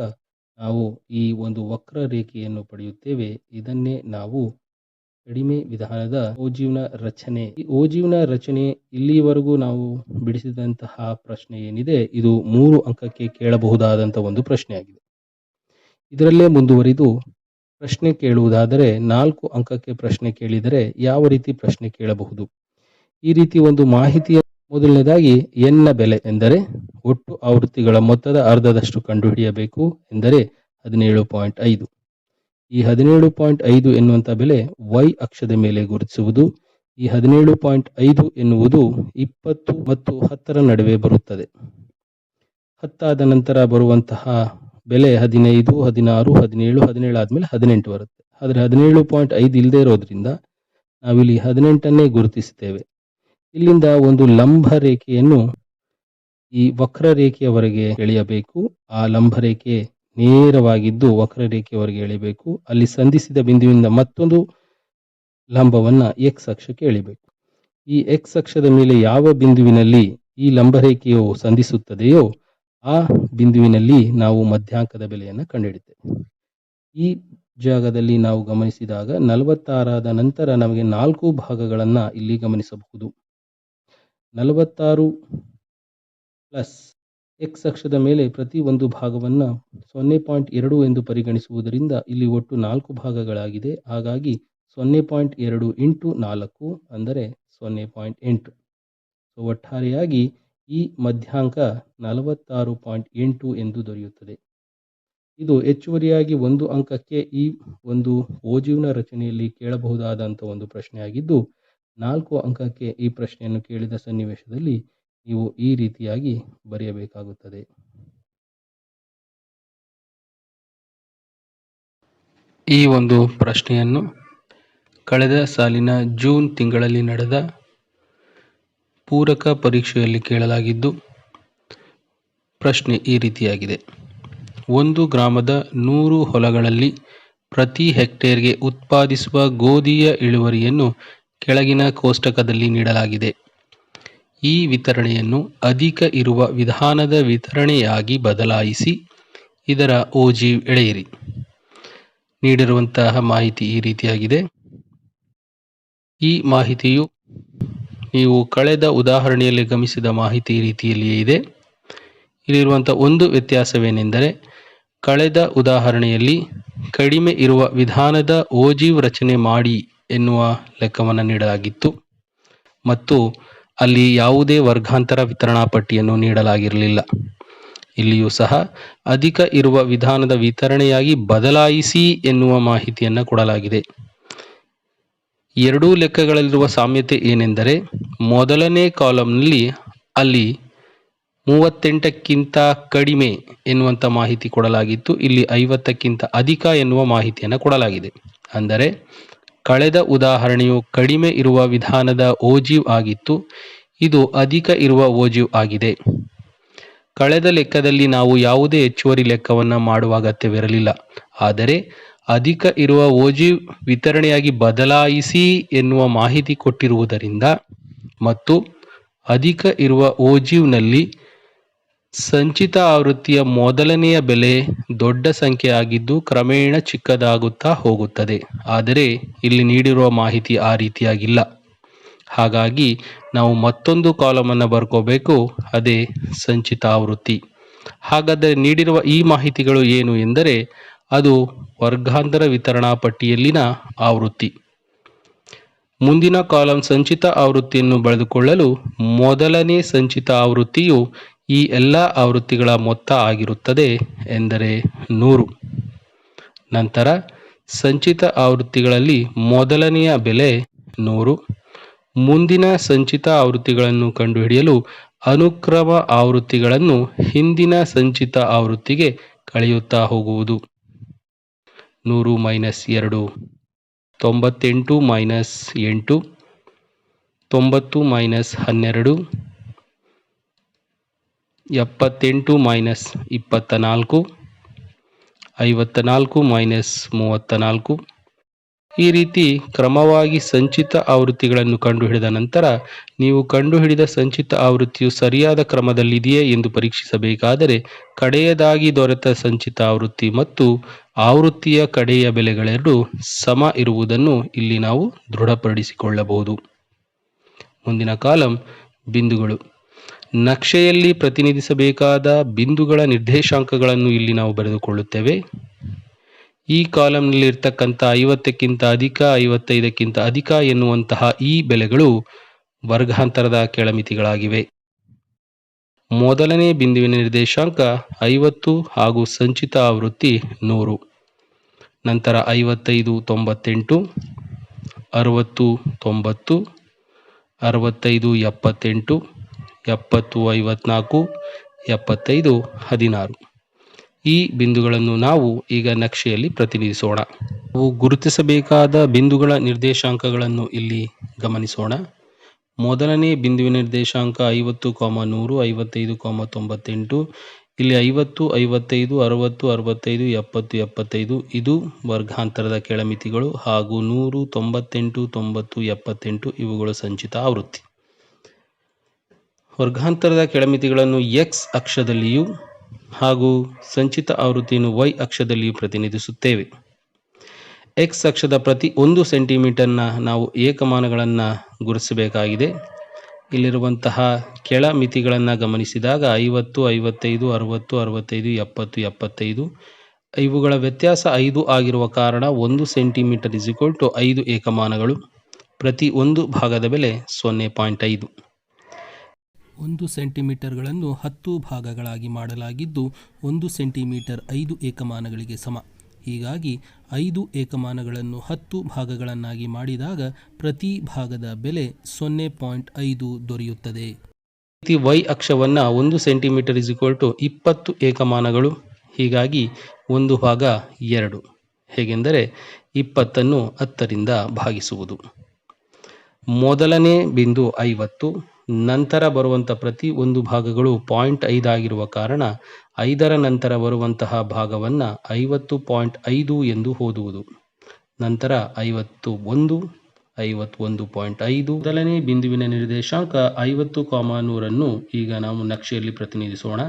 ನಾವು ಈ ಒಂದು ವಕ್ರ ರೇಖೆಯನ್ನು ಪಡೆಯುತ್ತೇವೆ. ಇದನ್ನೇ ನಾವು ಕಡಿಮೆ ವಿಧಾನದ ಓಜೀವ್ನ ರಚನೆ. ಈ ಓಜೀವ್ನ ರಚನೆ ಇಲ್ಲಿವರೆಗೂ ನಾವು ಬಿಡಿಸಿದಂತಹ ಪ್ರಶ್ನೆ ಏನಿದೆ ಇದು 3 ಅಂಕಕ್ಕೆ ಕೇಳಬಹುದಾದಂಥ ಒಂದು ಪ್ರಶ್ನೆಯಾಗಿದೆ. ಇದರಲ್ಲೇ ಮುಂದುವರಿದು ಪ್ರಶ್ನೆ ಕೇಳುವುದಾದರೆ 4 ಅಂಕಕ್ಕೆ ಪ್ರಶ್ನೆ ಕೇಳಿದರೆ ಯಾವ ರೀತಿ ಪ್ರಶ್ನೆ ಕೇಳಬಹುದು? ಈ ರೀತಿ ಒಂದು ಮಾಹಿತಿಯ ಮೊದಲನೇದಾಗಿ n ನ ಬೆಲೆ ಎಂದರೆ ಒಟ್ಟು ಆವೃತ್ತಿಗಳ ಮೊತ್ತದ ಅರ್ಧದಷ್ಟು ಕಂಡುಹಿಡಿಯಬೇಕು ಎಂದರೆ 17.5. ಈ 17.5 ಎನ್ನುವಂಥ ಬೆಲೆ y ಅಕ್ಷದ ಮೇಲೆ ಗುರುತಿಸುವುದು. ಈ 17.5 ಎನ್ನುವುದು 20 ಮತ್ತು 10ರ ನಡುವೆ ಬರುತ್ತದೆ. 10 ಆದ ನಂತರ ಬರುವಂತಹ ಬೆಲೆ 15, 16, 17, 17 ಆದಮೇಲೆ 18 ಬರುತ್ತೆ. ಆದರೆ 17.5 ಇಲ್ಲದೆ ಇರೋದ್ರಿಂದ ನಾವಿಲ್ಲಿ 18ಅನ್ನೇ ಗುರುತಿಸುತ್ತೇವೆ. ಇಲ್ಲಿಂದ ಒಂದು ಲಂಬ ರೇಖೆಯನ್ನು ಈ ವಕ್ರರೇಖೆಯವರೆಗೆ ಎಳೆಯಬೇಕು. ಆ ಲಂಬರೇಖೆ ನೇರವಾಗಿದ್ದು ವಕ್ರರೇಖೆಯವರೆಗೆ ಎಳೆಯಬೇಕು. ಅಲ್ಲಿ ಸಂಧಿಸಿದ ಬಿಂದುವಿನಿಂದ ಮತ್ತೊಂದು ಲಂಬವನ್ನು x ಅಕ್ಷಕ್ಕೆ ಎಳಿಬೇಕು. ಈ x ಅಕ್ಷದ ಮೇಲೆ ಯಾವ ಬಿಂದುವಿನಲ್ಲಿ ಈ ಲಂಬರೇಖೆಯು ಸಂಧಿಸುತ್ತದೆಯೋ ಆ ಬಿಂದುವಿನಲ್ಲಿ ನಾವು ಮಧ್ಯಾಂಕದ ಬೆಲೆಯನ್ನು ಕಂಡುಹಿಡಿತೇವೆ. ಈ ಜಾಗದಲ್ಲಿ ನಾವು ಗಮನಿಸಿದಾಗ 46 ಆದ ನಂತರ ನಮಗೆ 4 ಭಾಗಗಳನ್ನು ಇಲ್ಲಿ ಗಮನಿಸಬಹುದು. 46 ಪ್ಲಸ್ x ಅಕ್ಷದ ಮೇಲೆ ಪ್ರತಿ ಒಂದು ಭಾಗವನ್ನು 0.2 ಎಂದು ಪರಿಗಣಿಸುವುದರಿಂದ ಇಲ್ಲಿ ಒಟ್ಟು 4 ಭಾಗಗಳಾಗಿದೆ. ಹಾಗಾಗಿ 0.2 ಇಂಟು 4 ಅಂದರೆ 0.8. ಒಟ್ಟಾರೆಯಾಗಿ ಈ ಮಧ್ಯಾಂಕ 46.8 ಎಂದು ದೊರೆಯುತ್ತದೆ. ಇದು ಹೆಚ್ಚುವರಿಯಾಗಿ 1 ಅಂಕಕ್ಕೆ ಈ ಒಂದು ಓಜೀವ್ನ ರಚನೆಯಲ್ಲಿ ಕೇಳಬಹುದಾದಂಥ ಒಂದು ಪ್ರಶ್ನೆಯಾಗಿದ್ದು 4 ಅಂಕಕ್ಕೆ ಈ ಪ್ರಶ್ನೆಯನ್ನು ಕೇಳಿದ ಸನ್ನಿವೇಶದಲ್ಲಿ ನೀವು ಈ ರೀತಿಯಾಗಿ ಬರೆಯಬೇಕಾಗುತ್ತದೆ. ಈ ಒಂದು ಪ್ರಶ್ನೆಯನ್ನು ಕಳೆದ ಸಾಲಿನ ಜೂನ್ ತಿಂಗಳಲ್ಲಿ ನಡೆದ ಪೂರಕ ಪರೀಕ್ಷೆಯಲ್ಲಿ ಕೇಳಲಾಗಿದ್ದು ಪ್ರಶ್ನೆ ಈ ರೀತಿಯಾಗಿದೆ. 1 ಗ್ರಾಮದ 100 ಹೊಲಗಳಲ್ಲಿ ಪ್ರತಿ ಹೆಕ್ಟೇರ್ಗೆ ಉತ್ಪಾದಿಸುವ ಗೋಧಿಯ ಇಳುವರಿಯನ್ನು ಕೆಳಗಿನ ಕೋಷ್ಟಕದಲ್ಲಿ ನೀಡಲಾಗಿದೆ. ಈ ವಿತರಣೆಯನ್ನು ಅಧಿಕ ಇರುವ ವಿಧಾನದ ವಿತರಣೆಯಾಗಿ ಬದಲಾಯಿಸಿ ಇದರ ಓಜಿ ಎಳೆಯಿರಿ. ನೀಡಿರುವಂತಹ ಮಾಹಿತಿ ಈ ರೀತಿಯಾಗಿದೆ. ಈ ಮಾಹಿತಿಯು ನೀವು ಕಳೆದ ಉದಾಹರಣೆಯಲ್ಲಿ ಗಮನಿಸಿದ ಮಾಹಿತಿ ಈ ರೀತಿಯಲ್ಲಿಯೇ ಇದೆ. ಇಲ್ಲಿರುವಂತಹ ಒಂದು ವ್ಯತ್ಯಾಸವೇನೆಂದರೆ ಕಳೆದ ಉದಾಹರಣೆಯಲ್ಲಿ ಕಡಿಮೆ ಇರುವ ವಿಧಾನದ ಓಜೀವ್ ರಚನೆ ಮಾಡಿ ಎನ್ನುವ ಲೆಕ್ಕವನ್ನು ನೀಡಲಾಗಿತ್ತು ಮತ್ತು ಅಲ್ಲಿ ಯಾವುದೇ ವರ್ಗಾಂತರ ವಿತರಣಾ ಪಟ್ಟಿಯನ್ನು ನೀಡಲಾಗಿರಲಿಲ್ಲ. ಇಲ್ಲಿಯೂ ಸಹ ಅಧಿಕ ಇರುವ ವಿಧಾನದ ವಿತರಣೆಯಾಗಿ ಬದಲಾಯಿಸಿ ಎನ್ನುವ ಮಾಹಿತಿಯನ್ನು ಕೊಡಲಾಗಿದೆ. ಎರಡೂ ಲೆಕ್ಕಗಳಲ್ಲಿರುವ ಸಾಮ್ಯತೆ ಏನೆಂದರೆ ಮೊದಲನೇ ಕಾಲಂನಲ್ಲಿ ಅಲ್ಲಿ 38ಕ್ಕಿಂತ ಕಡಿಮೆ ಎನ್ನುವಂಥ ಮಾಹಿತಿ ಕೊಡಲಾಗಿತ್ತು, ಇಲ್ಲಿ 50ಕ್ಕಿಂತ ಅಧಿಕ ಎನ್ನುವ ಮಾಹಿತಿಯನ್ನು ಕೊಡಲಾಗಿದೆ. ಅಂದರೆ ಕಳೆದ ಉದಾಹರಣೆಯು ಕಡಿಮೆ ಇರುವ ವಿಧಾನದ ಓಜೀವ್ ಆಗಿತ್ತು, ಇದು ಅಧಿಕ ಇರುವ ಓಜೀವ್ ಆಗಿದೆ. ಕಳೆದ ಲೆಕ್ಕದಲ್ಲಿ ನಾವು ಯಾವುದೇ ಹೆಚ್ಚುವರಿ ಲೆಕ್ಕವನ್ನು ಮಾಡುವ ಅಗತ್ಯವಿರಲಿಲ್ಲ. ಆದರೆ ಅಧಿಕ ಇರುವ ಓಜೀವ್ ವಿತರಣೆಯಾಗಿ ಬದಲಾಯಿಸಿ ಎನ್ನುವ ಮಾಹಿತಿ ಕೊಟ್ಟಿರುವುದರಿಂದ ಮತ್ತು ಅಧಿಕ ಇರುವ ಓಜೀವ್ನಲ್ಲಿ ಸಂಚಿತ ಆವೃತ್ತಿಯ ಮೊದಲನೆಯ ಬೆಲೆ ದೊಡ್ಡ ಸಂಖ್ಯೆ ಆಗಿದ್ದು ಕ್ರಮೇಣ ಚಿಕ್ಕದಾಗುತ್ತಾ ಹೋಗುತ್ತದೆ. ಆದರೆ ಇಲ್ಲಿ ನೀಡಿರುವ ಮಾಹಿತಿ ಆ ರೀತಿಯಾಗಿಲ್ಲ. ಹಾಗಾಗಿ ನಾವು ಮತ್ತೊಂದು ಕಾಲಮನ್ನು ಬರ್ಕೋಬೇಕು, ಅದೇ ಸಂಚಿತ ಆವೃತ್ತಿ. ಹಾಗಾದರೆ ನೀಡಿರುವ ಈ ಮಾಹಿತಿಗಳು ಏನು ಎಂದರೆ ಅದು ವರ್ಗಾಂತರ ವಿತರಣಾ ಪಟ್ಟಿಯಲ್ಲಿನ ಆವೃತ್ತಿ. ಮುಂದಿನ ಕಾಲಂ ಸಂಚಿತ ಆವೃತ್ತಿಯನ್ನು ಬಳದುಕೊಳ್ಳಲು ಮೊದಲನೇ ಸಂಚಿತ ಆವೃತ್ತಿಯು ಈ ಎಲ್ಲ ಆವೃತ್ತಿಗಳ ಮೊತ್ತ ಆಗಿರುತ್ತದೆ ಎಂದರೆ 100. ನಂತರ ಸಂಚಿತ ಆವೃತ್ತಿಗಳಲ್ಲಿ ಮೊದಲನೆಯ ಬೆಲೆ 100. ಮುಂದಿನ ಸಂಚಿತ ಆವೃತ್ತಿಗಳನ್ನು ಕಂಡುಹಿಡಿಯಲು ಅನುಕ್ರಮ ಆವೃತ್ತಿಗಳನ್ನು ಹಿಂದಿನ ಸಂಚಿತ ಆವೃತ್ತಿಗೆ ಕಳೆಯುತ್ತಾ ಹೋಗುವುದು. 100 - 2 98 - 8 90 - 12 78 - 24 54 - 34. ಈ ರೀತಿ ಕ್ರಮವಾಗಿ ಸಂಚಿತ ಆವೃತ್ತಿಗಳನ್ನು ಕಂಡುಹಿಡಿದ ನಂತರ ನೀವು ಕಂಡುಹಿಡಿದ ಸಂಚಿತ ಆವೃತ್ತಿಯು ಸರಿಯಾದ ಕ್ರಮದಲ್ಲಿದೆಯೇ ಎಂದು ಪರೀಕ್ಷಿಸಬೇಕಾದರೆ ಕಡೆಯದಾಗಿ ದೊರೆತ ಸಂಚಿತ ಆವೃತ್ತಿ ಮತ್ತು ಆವೃತ್ತಿಯ ಕಡೆಯ ಬೆಲೆಗಳೆರಡೂ ಸಮ ಇರುವುದನ್ನು ಇಲ್ಲಿ ನಾವು ದೃಢಪಡಿಸಿಕೊಳ್ಳಬಹುದು. ಮುಂದಿನ ಕಾಲಂ ಬಿಂದುಗಳು. ನಕ್ಷೆಯಲ್ಲಿ ಪ್ರತಿನಿಧಿಸಬೇಕಾದ ಬಿಂದುಗಳ ನಿರ್ದೇಶಾಂಕಗಳನ್ನು ಇಲ್ಲಿ ನಾವು ಬರೆದುಕೊಳ್ಳುತ್ತೇವೆ. ಈ ಕಾಲಂನಲ್ಲಿ ಇರ್ತಕ್ಕಂಥ 50ಕ್ಕಿಂತ ಅಧಿಕ 55ಕ್ಕಿಂತ ಅಧಿಕ ಎನ್ನುವಂತಹ ಈ ಬೆಲೆಗಳು ವರ್ಗಾಂತರದ ಕೆಳಮಿತಿಗಳಾಗಿವೆ. ಮೊದಲನೇ ಬಿಂದುವಿನ ನಿರ್ದೇಶಾಂಕ 50 ಹಾಗೂ ಸಂಚಿತ ಆವೃತ್ತಿ 100. ನಂತರ 55 98 60 90 65 78 70 54 75 16. ಈ ಬಿಂದುಗಳನ್ನು ನಾವು ಈಗ ನಕ್ಷೆಯಲ್ಲಿ ಪ್ರತಿನಿಧಿಸೋಣ. ನಾವು ಗುರುತಿಸಬೇಕಾದ ಬಿಂದುಗಳ ನಿರ್ದೇಶಾಂಕಗಳನ್ನು ಇಲ್ಲಿ ಗಮನಿಸೋಣ. ಮೊದಲನೇ ಬಿಂದುವಿನ ನಿರ್ದೇಶಾಂಕ 50, 100 55, 98. ಇಲ್ಲಿ 50 55 60 65 70 75 ಇದು ವರ್ಗಾಂತರದ ಕೆಳಮಿತಿಗಳು ಹಾಗೂ 100 98 90 78 ಇವುಗಳು ಸಂಚಿತ ಆವೃತ್ತಿ. ವರ್ಗಾಂತರದ ಕೆಳಮಿತಿಗಳನ್ನು x ಅಕ್ಷದಲ್ಲಿಯೂ ಹಾಗೂ ಸಂಚಿತ ಆವೃತ್ತಿಯನ್ನು y ಅಕ್ಷದಲ್ಲಿಯೂ ಪ್ರತಿನಿಧಿಸುತ್ತೇವೆ. x ಅಕ್ಷದ ಪ್ರತಿ 1 ಸೆಂಟಿಮೀಟರ್ನ ನಾವು ಏಕಮಾನಗಳನ್ನು ಗುರುತಿಸಬೇಕಾಗಿದೆ. ಇಲ್ಲಿರುವಂತಹ ಕೆಳ ಮಿತಿಗಳನ್ನು ಗಮನಿಸಿದಾಗ 50 55 60 65 70 75 ಇವುಗಳ ವ್ಯತ್ಯಾಸ 5 ಆಗಿರುವ ಕಾರಣ 1 ಸೆಂಟಿಮೀಟರ್ = 5 ಏಕಮಾನಗಳು. ಪ್ರತಿ ಒಂದು ಭಾಗದ ಬೆಲೆ 0.5. 1 ಸೆಂಟಿಮೀಟರ್ಗಳನ್ನು 10 ಭಾಗಗಳಾಗಿ ಮಾಡಲಾಗಿದ್ದು 1 ಸೆಂಟಿಮೀಟರ್ 5 ಏಕಮಾನಗಳಿಗೆ ಸಮ. ಹೀಗಾಗಿ 5 ಏಕಮಾನಗಳನ್ನು 10 ಭಾಗಗಳನ್ನಾಗಿ ಮಾಡಿದಾಗ ಪ್ರತಿ ಭಾಗದ ಬೆಲೆ 0.5 ದೊರೆಯುತ್ತದೆ. y ಅಕ್ಷವನ್ನು 1 ಸೆಂಟಿಮೀಟರ್ = 20 ಏಕಮಾನಗಳು. ಹೀಗಾಗಿ 1/2 ಹೇಗೆಂದರೆ 20 10ರಿಂದ ಭಾಗಿಸುವುದು. ಮೊದಲನೇ ಬಿಂದು 50, ನಂತರ ಬರುವಂಥ ಪ್ರತಿ ಒಂದು ಭಾಗಗಳು 0.5 ಆಗಿರುವ ಕಾರಣ 5ರ ನಂತರ ಬರುವಂತಹ ಭಾಗವನ್ನು 50.5 ಎಂದು ಓದುವುದು. ನಂತರ 51, 51.5. ಮೊದಲನೇ ಬಿಂದುವಿನ ನಿರ್ದೇಶಾಂಕ 50,100 ಈಗ ನಾವು ನಕ್ಷೆಯಲ್ಲಿ ಪ್ರತಿನಿಧಿಸೋಣ.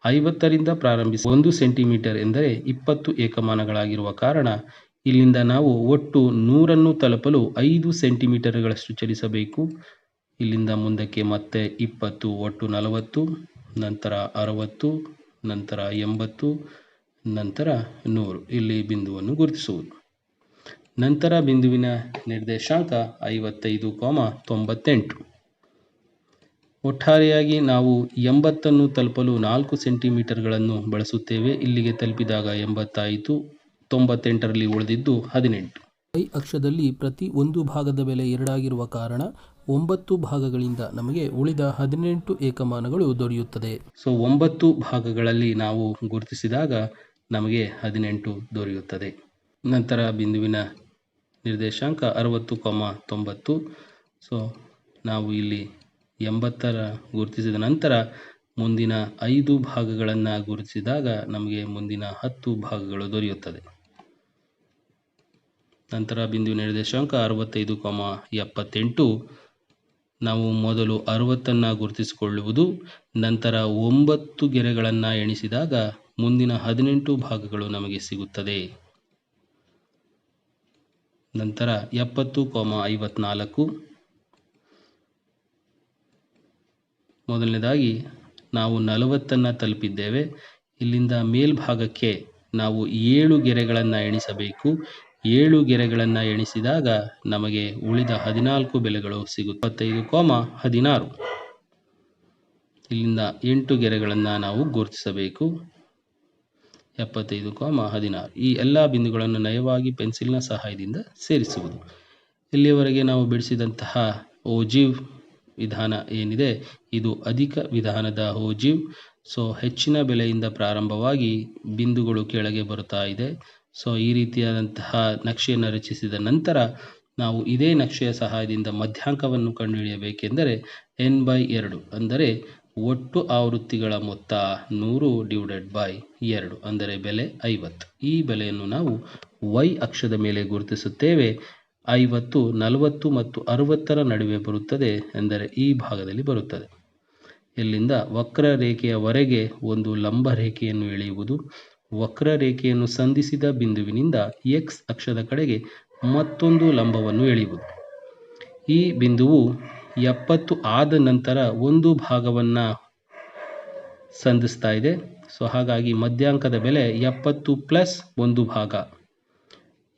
50ರಿಂದ ಪ್ರಾರಂಭಿಸಿ 1 ಸೆಂಟಿಮೀಟರ್ ಎಂದರೆ 20 ಏಕಮಾನಗಳಾಗಿರುವ ಕಾರಣ ಇಲ್ಲಿಂದ ನಾವು ಒಟ್ಟು 100 ತಲುಪಲು 5 ಸೆಂಟಿಮೀಟರ್ಗಳಷ್ಟು ಚಲಿಸಬೇಕು. ಇಲ್ಲಿಂದ ಮುಂದಕ್ಕೆ ಮತ್ತೆ 20, ಒಟ್ಟು 40, ನಂತರ 60, ನಂತರ 80, ನಂತರ 100. ಇಲ್ಲಿ ಬಿಂದುವನ್ನು ಗುರುತಿಸುವುದು. ನಂತರ ಬಿಂದುವಿನ ನಿರ್ದೇಶಾಂಕ 55,98. ಒಟ್ಟಾರೆಯಾಗಿ ನಾವು 80 ತಲುಪಲು 4 ಸೆಂಟಿಮೀಟರ್ಗಳನ್ನು ಬಳಸುತ್ತೇವೆ. ಇಲ್ಲಿಗೆ ತಲುಪಿದಾಗ 80 ಆಯಿತು. 98ರಲ್ಲಿ ಉಳಿದಿದ್ದು 18. y ಅಕ್ಷದಲ್ಲಿ ಪ್ರತಿ ಒಂದು ಭಾಗದ ಬೆಲೆ 2 ಆಗಿರುವ ಕಾರಣ 9 ಭಾಗಗಳಿಂದ ನಮಗೆ ಉಳಿದ 18 ಏಕಮಾನಗಳು ದೊರೆಯುತ್ತದೆ. 9 ಭಾಗಗಳಲ್ಲಿ ನಾವು ಗುರುತಿಸಿದಾಗ ನಮಗೆ 18 ದೊರೆಯುತ್ತದೆ. ನಂತರ ಬಿಂದುವಿನ ನಿರ್ದೇಶಾಂಕ 60,90. ನಾವು ಇಲ್ಲಿ 80ರ ಗುರುತಿಸಿದ ನಂತರ ಮುಂದಿನ 5 ಭಾಗಗಳನ್ನು ಗುರುತಿಸಿದಾಗ ನಮಗೆ ಮುಂದಿನ 10 ಭಾಗಗಳು ದೊರೆಯುತ್ತದೆ. ನಂತರ ಬಿಂದುವಿನ ನಿರ್ದೇಶಾಂಕ 65,78. ನಾವು ಮೊದಲು 60ನ್ನು ಗುರುತಿಸಿಕೊಳ್ಳುವುದು, ನಂತರ 9 ಗೆರೆಗಳನ್ನು ಎಣಿಸಿದಾಗ ಮುಂದಿನ 18 ಭಾಗಗಳು ನಮಗೆ ಸಿಗುತ್ತದೆ. ನಂತರ 70,54. ಮೊದಲನೇದಾಗಿ ನಾವು 40ನ್ನು ತಲುಪಿದ್ದೇವೆ. ಇಲ್ಲಿಂದ ಮೇಲ್ಭಾಗಕ್ಕೆ ನಾವು 7 ಗೆರೆಗಳನ್ನು ಎಣಿಸಬೇಕು. 7 ಗೆರೆಗಳನ್ನು ಎಣಿಸಿದಾಗ ನಮಗೆ ಉಳಿದ 14 ಬೆಲೆಗಳು ಸಿಗುತ್ತೆ. 75,16. ಇಲ್ಲಿಂದ 8 ಗೆರೆಗಳನ್ನು ನಾವು ಗುರುತಿಸಬೇಕು. 75,16. ಈ ಎಲ್ಲ ಬಿಂದುಗಳನ್ನು ನಯವಾಗಿ ಪೆನ್ಸಿಲ್ನ ಸಹಾಯದಿಂದ ಸೇರಿಸುವುದು. ಇಲ್ಲಿಯವರೆಗೆ ನಾವು ಬಿಡಿಸಿದಂತಹ ಓಜಿವ್ ವಿಧಾನ ಏನಿದೆ ಇದು ಅಧಿಕ ವಿಧಾನದ ಓಜಿವ್. ಹೆಚ್ಚಿನ ಬೆಲೆಯಿಂದ ಪ್ರಾರಂಭವಾಗಿ ಬಿಂದುಗಳು ಕೆಳಗೆ ಬರುತ್ತಾ ಇದೆ. ಈ ರೀತಿಯಾದಂತಹ ನಕ್ಷೆಯನ್ನು ರಚಿಸಿದ ನಂತರ ನಾವು ಇದೇ ನಕ್ಷೆಯ ಸಹಾಯದಿಂದ ಮಧ್ಯಾಂಕವನ್ನು ಕಂಡುಹಿಡಿಯಬೇಕೆಂದರೆ n/2 ಅಂದರೆ ಒಟ್ಟು ಆವೃತ್ತಿಗಳ ಮೊತ್ತ 100/2 ಅಂದರೆ ಬೆಲೆ 50. ಈ ಬೆಲೆಯನ್ನು ನಾವು y ಅಕ್ಷದ ಮೇಲೆ ಗುರುತಿಸುತ್ತೇವೆ. 50 40 ಮತ್ತು 60ರ ನಡುವೆ ಬರುತ್ತದೆ ಎಂದರೆ ಈ ಭಾಗದಲ್ಲಿ ಬರುತ್ತದೆ. ಇಲ್ಲಿಂದ ವಕ್ರರೇಖೆಯವರೆಗೆ ಒಂದು ಲಂಬ ರೇಖೆಯನ್ನು ಎಳೆಯುವುದು. ವಕ್ರರೇಖೆಯನ್ನು ಸಂಧಿಸಿದ ಬಿಂದುವಿನಿಂದ x ಅಕ್ಷದ ಕಡೆಗೆ ಮತ್ತೊಂದು ಲಂಬವನ್ನು ಎಳೆಯುವುದು. ಈ ಬಿಂದುವು 70 ಆದ ನಂತರ ಒಂದು ಭಾಗವನ್ನು ಸಂಧಿಸ್ತಾ ಇದೆ. ಹಾಗಾಗಿ ಮಧ್ಯಾಂಕದ ಬೆಲೆ 70 ಪ್ಲಸ್ ಒಂದು ಭಾಗ.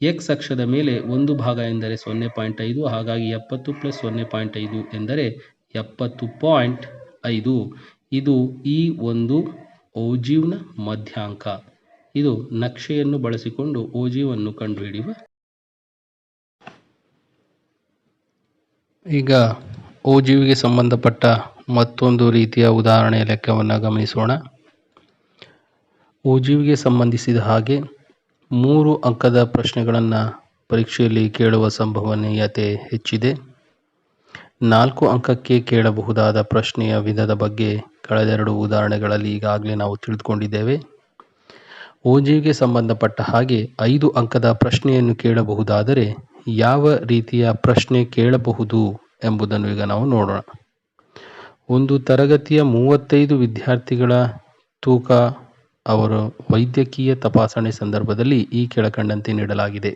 x ಅಕ್ಷದ ಮೇಲೆ ಒಂದು ಭಾಗ ಎಂದರೆ 0.5. ಹಾಗಾಗಿ 70 ಪ್ಲಸ್ 0.5 ಎಂದರೆ 70.5. ಇದು ಈ ಒಂದು ಓಜಿವ್ನ ಮಧ್ಯಾಂಕ. ಇದು ನಕ್ಷೆಯನ್ನು ಬಳಸಿಕೊಂಡು ಓಜಿವನ್ನು ಕಂಡುಹಿಡಿಯುವ. ಈಗ ಓಜಿವ್ಗೆ ಸಂಬಂಧಪಟ್ಟ ಮತ್ತೊಂದು ರೀತಿಯ ಉದಾಹರಣೆಯ ಲೆಕ್ಕವನ್ನು ಗಮನಿಸೋಣ. ಓಜಿವ್ಗೆ ಸಂಬಂಧಿಸಿದ ಹಾಗೆ 3 ಅಂಕದ ಪ್ರಶ್ನೆಗಳನ್ನು ಪರೀಕ್ಷೆಯಲ್ಲಿ ಕೇಳುವ ಸಂಭವನೀಯತೆ ಹೆಚ್ಚಿದೆ. 4 ಅಂಕಕ್ಕೆ ಕೇಳಬಹುದಾದ ಪ್ರಶ್ನೆಯ ವಿಧದ ಬಗ್ಗೆ ಕಳೆದ 2 ಉದಾಹರಣೆಗಳಲ್ಲಿ ಈಗಾಗಲೇ ನಾವು ತಿಳಿದುಕೊಂಡಿದ್ದೇವೆ. ಓಜಿವ್ಗೆ ಸಂಬಂಧಪಟ್ಟ ಹಾಗೆ 5 ಅಂಕದ ಪ್ರಶ್ನೆಯನ್ನು ಕೇಳಬಹುದಾದರೆ ಯಾವ ರೀತಿಯ ಪ್ರಶ್ನೆ ಕೇಳಬಹುದು ಎಂಬುದನ್ನು ಈಗ ನಾವು ನೋಡೋಣ. ಒಂದು ತರಗತಿಯ 35 ವಿದ್ಯಾರ್ಥಿಗಳ ತೂಕ ಅವರ ವೈದ್ಯಕೀಯ ತಪಾಸಣೆ ಸಂದರ್ಭದಲ್ಲಿ ಈ ಕೆಳಕಂಡಂತೆ ನೀಡಲಾಗಿದೆ.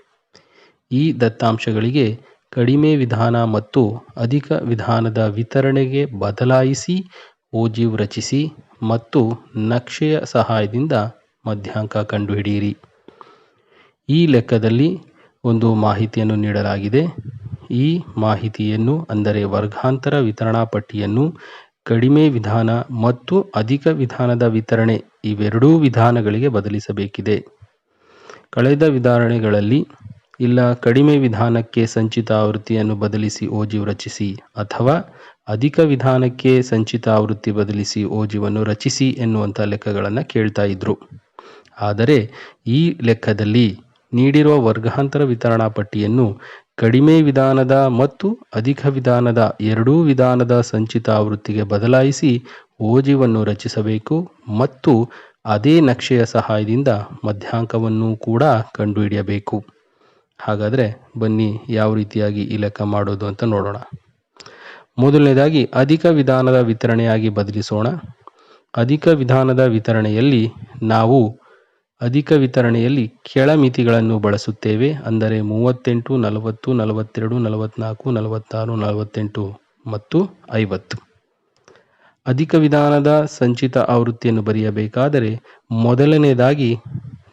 ಈ ದತ್ತಾಂಶಗಳಿಗೆ ಕಡಿಮೆ ವಿಧಾನ ಮತ್ತು ಅಧಿಕ ವಿಧಾನದ ವಿತರಣೆಗೆ ಬದಲಾಯಿಸಿ ಓಜಿವ್ ರಚಿಸಿ ಮತ್ತು ನಕ್ಷೆಯ ಸಹಾಯದಿಂದ ಮಧ್ಯಾಂಕ ಕಂಡುಹಿಡಿಯಿರಿ. ಈ ಲೆಕ್ಕದಲ್ಲಿ ಒಂದು ಮಾಹಿತಿಯನ್ನು ನೀಡಲಾಗಿದೆ. ಈ ಮಾಹಿತಿಯನ್ನು ಅಂದರೆ ವರ್ಗಾಂತರ ವಿತರಣಾ ಪಟ್ಟಿಯನ್ನು ಕಡಿಮೆ ವಿಧಾನ ಮತ್ತು ಅಧಿಕ ವಿಧಾನದ ವಿತರಣೆ ಇವೆರಡೂ ವಿಧಾನಗಳಿಗೆ ಬದಲಿಸಬೇಕಿದೆ. ಕಳೆದ ಉದಾಹರಣೆಗಳಲ್ಲಿ ಇಲ್ಲ ಕಡಿಮೆ ವಿಧಾನಕ್ಕೆ ಸಂಚಿತ ಆವೃತ್ತಿಯನ್ನು ಬದಲಿಸಿ ಓಜಿವ್ ರಚಿಸಿ ಅಥವಾ ಅಧಿಕ ವಿಧಾನಕ್ಕೆ ಸಂಚಿತ ಆವೃತ್ತಿ ಬದಲಿಸಿ ಓಜಿವನ್ನು ರಚಿಸಿ ಎನ್ನುವಂಥ ಲೆಕ್ಕಗಳನ್ನು ಕೇಳ್ತಾ ಇದ್ರು. ಆದರೆ ಈ ಲೆಕ್ಕದಲ್ಲಿ ನೀಡಿರುವ ವರ್ಗಾಂತರ ವಿತರಣಾ ಪಟ್ಟಿಯನ್ನು ಕಡಿಮೆ ವಿಧಾನದ ಮತ್ತು ಅಧಿಕ ವಿಧಾನದ ಎರಡೂ ವಿಧಾನದ ಸಂಚಿತ ಆವೃತ್ತಿಗೆ ಬದಲಾಯಿಸಿ ಓಜಿವನ್ನು ರಚಿಸಬೇಕು ಮತ್ತು ಅದೇ ನಕ್ಷೆಯ ಸಹಾಯದಿಂದ ಮಧ್ಯಾಂಕವನ್ನು ಕೂಡ ಕಂಡುಹಿಡಿಯಬೇಕು. ಹಾಗಾದರೆ ಬನ್ನಿ ಯಾವ ರೀತಿಯಾಗಿ ಈ ಲೆಕ್ಕ ಮಾಡೋದು ಅಂತ ನೋಡೋಣ. ಮೊದಲನೇದಾಗಿ ಅಧಿಕ ವಿಧಾನದ ವಿತರಣೆಯಾಗಿ ಬದಲಿಸೋಣ. ಅಧಿಕ ವಿಧಾನದ ವಿತರಣೆಯಲ್ಲಿ ನಾವು ಅಧಿಕ ವಿತರಣೆಯಲ್ಲಿ ಕೆಳ ಮಿತಿಗಳನ್ನು ಬಳಸುತ್ತೇವೆ. ಅಂದರೆ 38, 40, 42, 44, 46, 48 ಮತ್ತು 50. ಅಧಿಕ ವಿಧಾನದ ಸಂಚಿತ ಆವೃತ್ತಿಯನ್ನು ಬರೆಯಬೇಕಾದರೆ ಮೊದಲನೇದಾಗಿ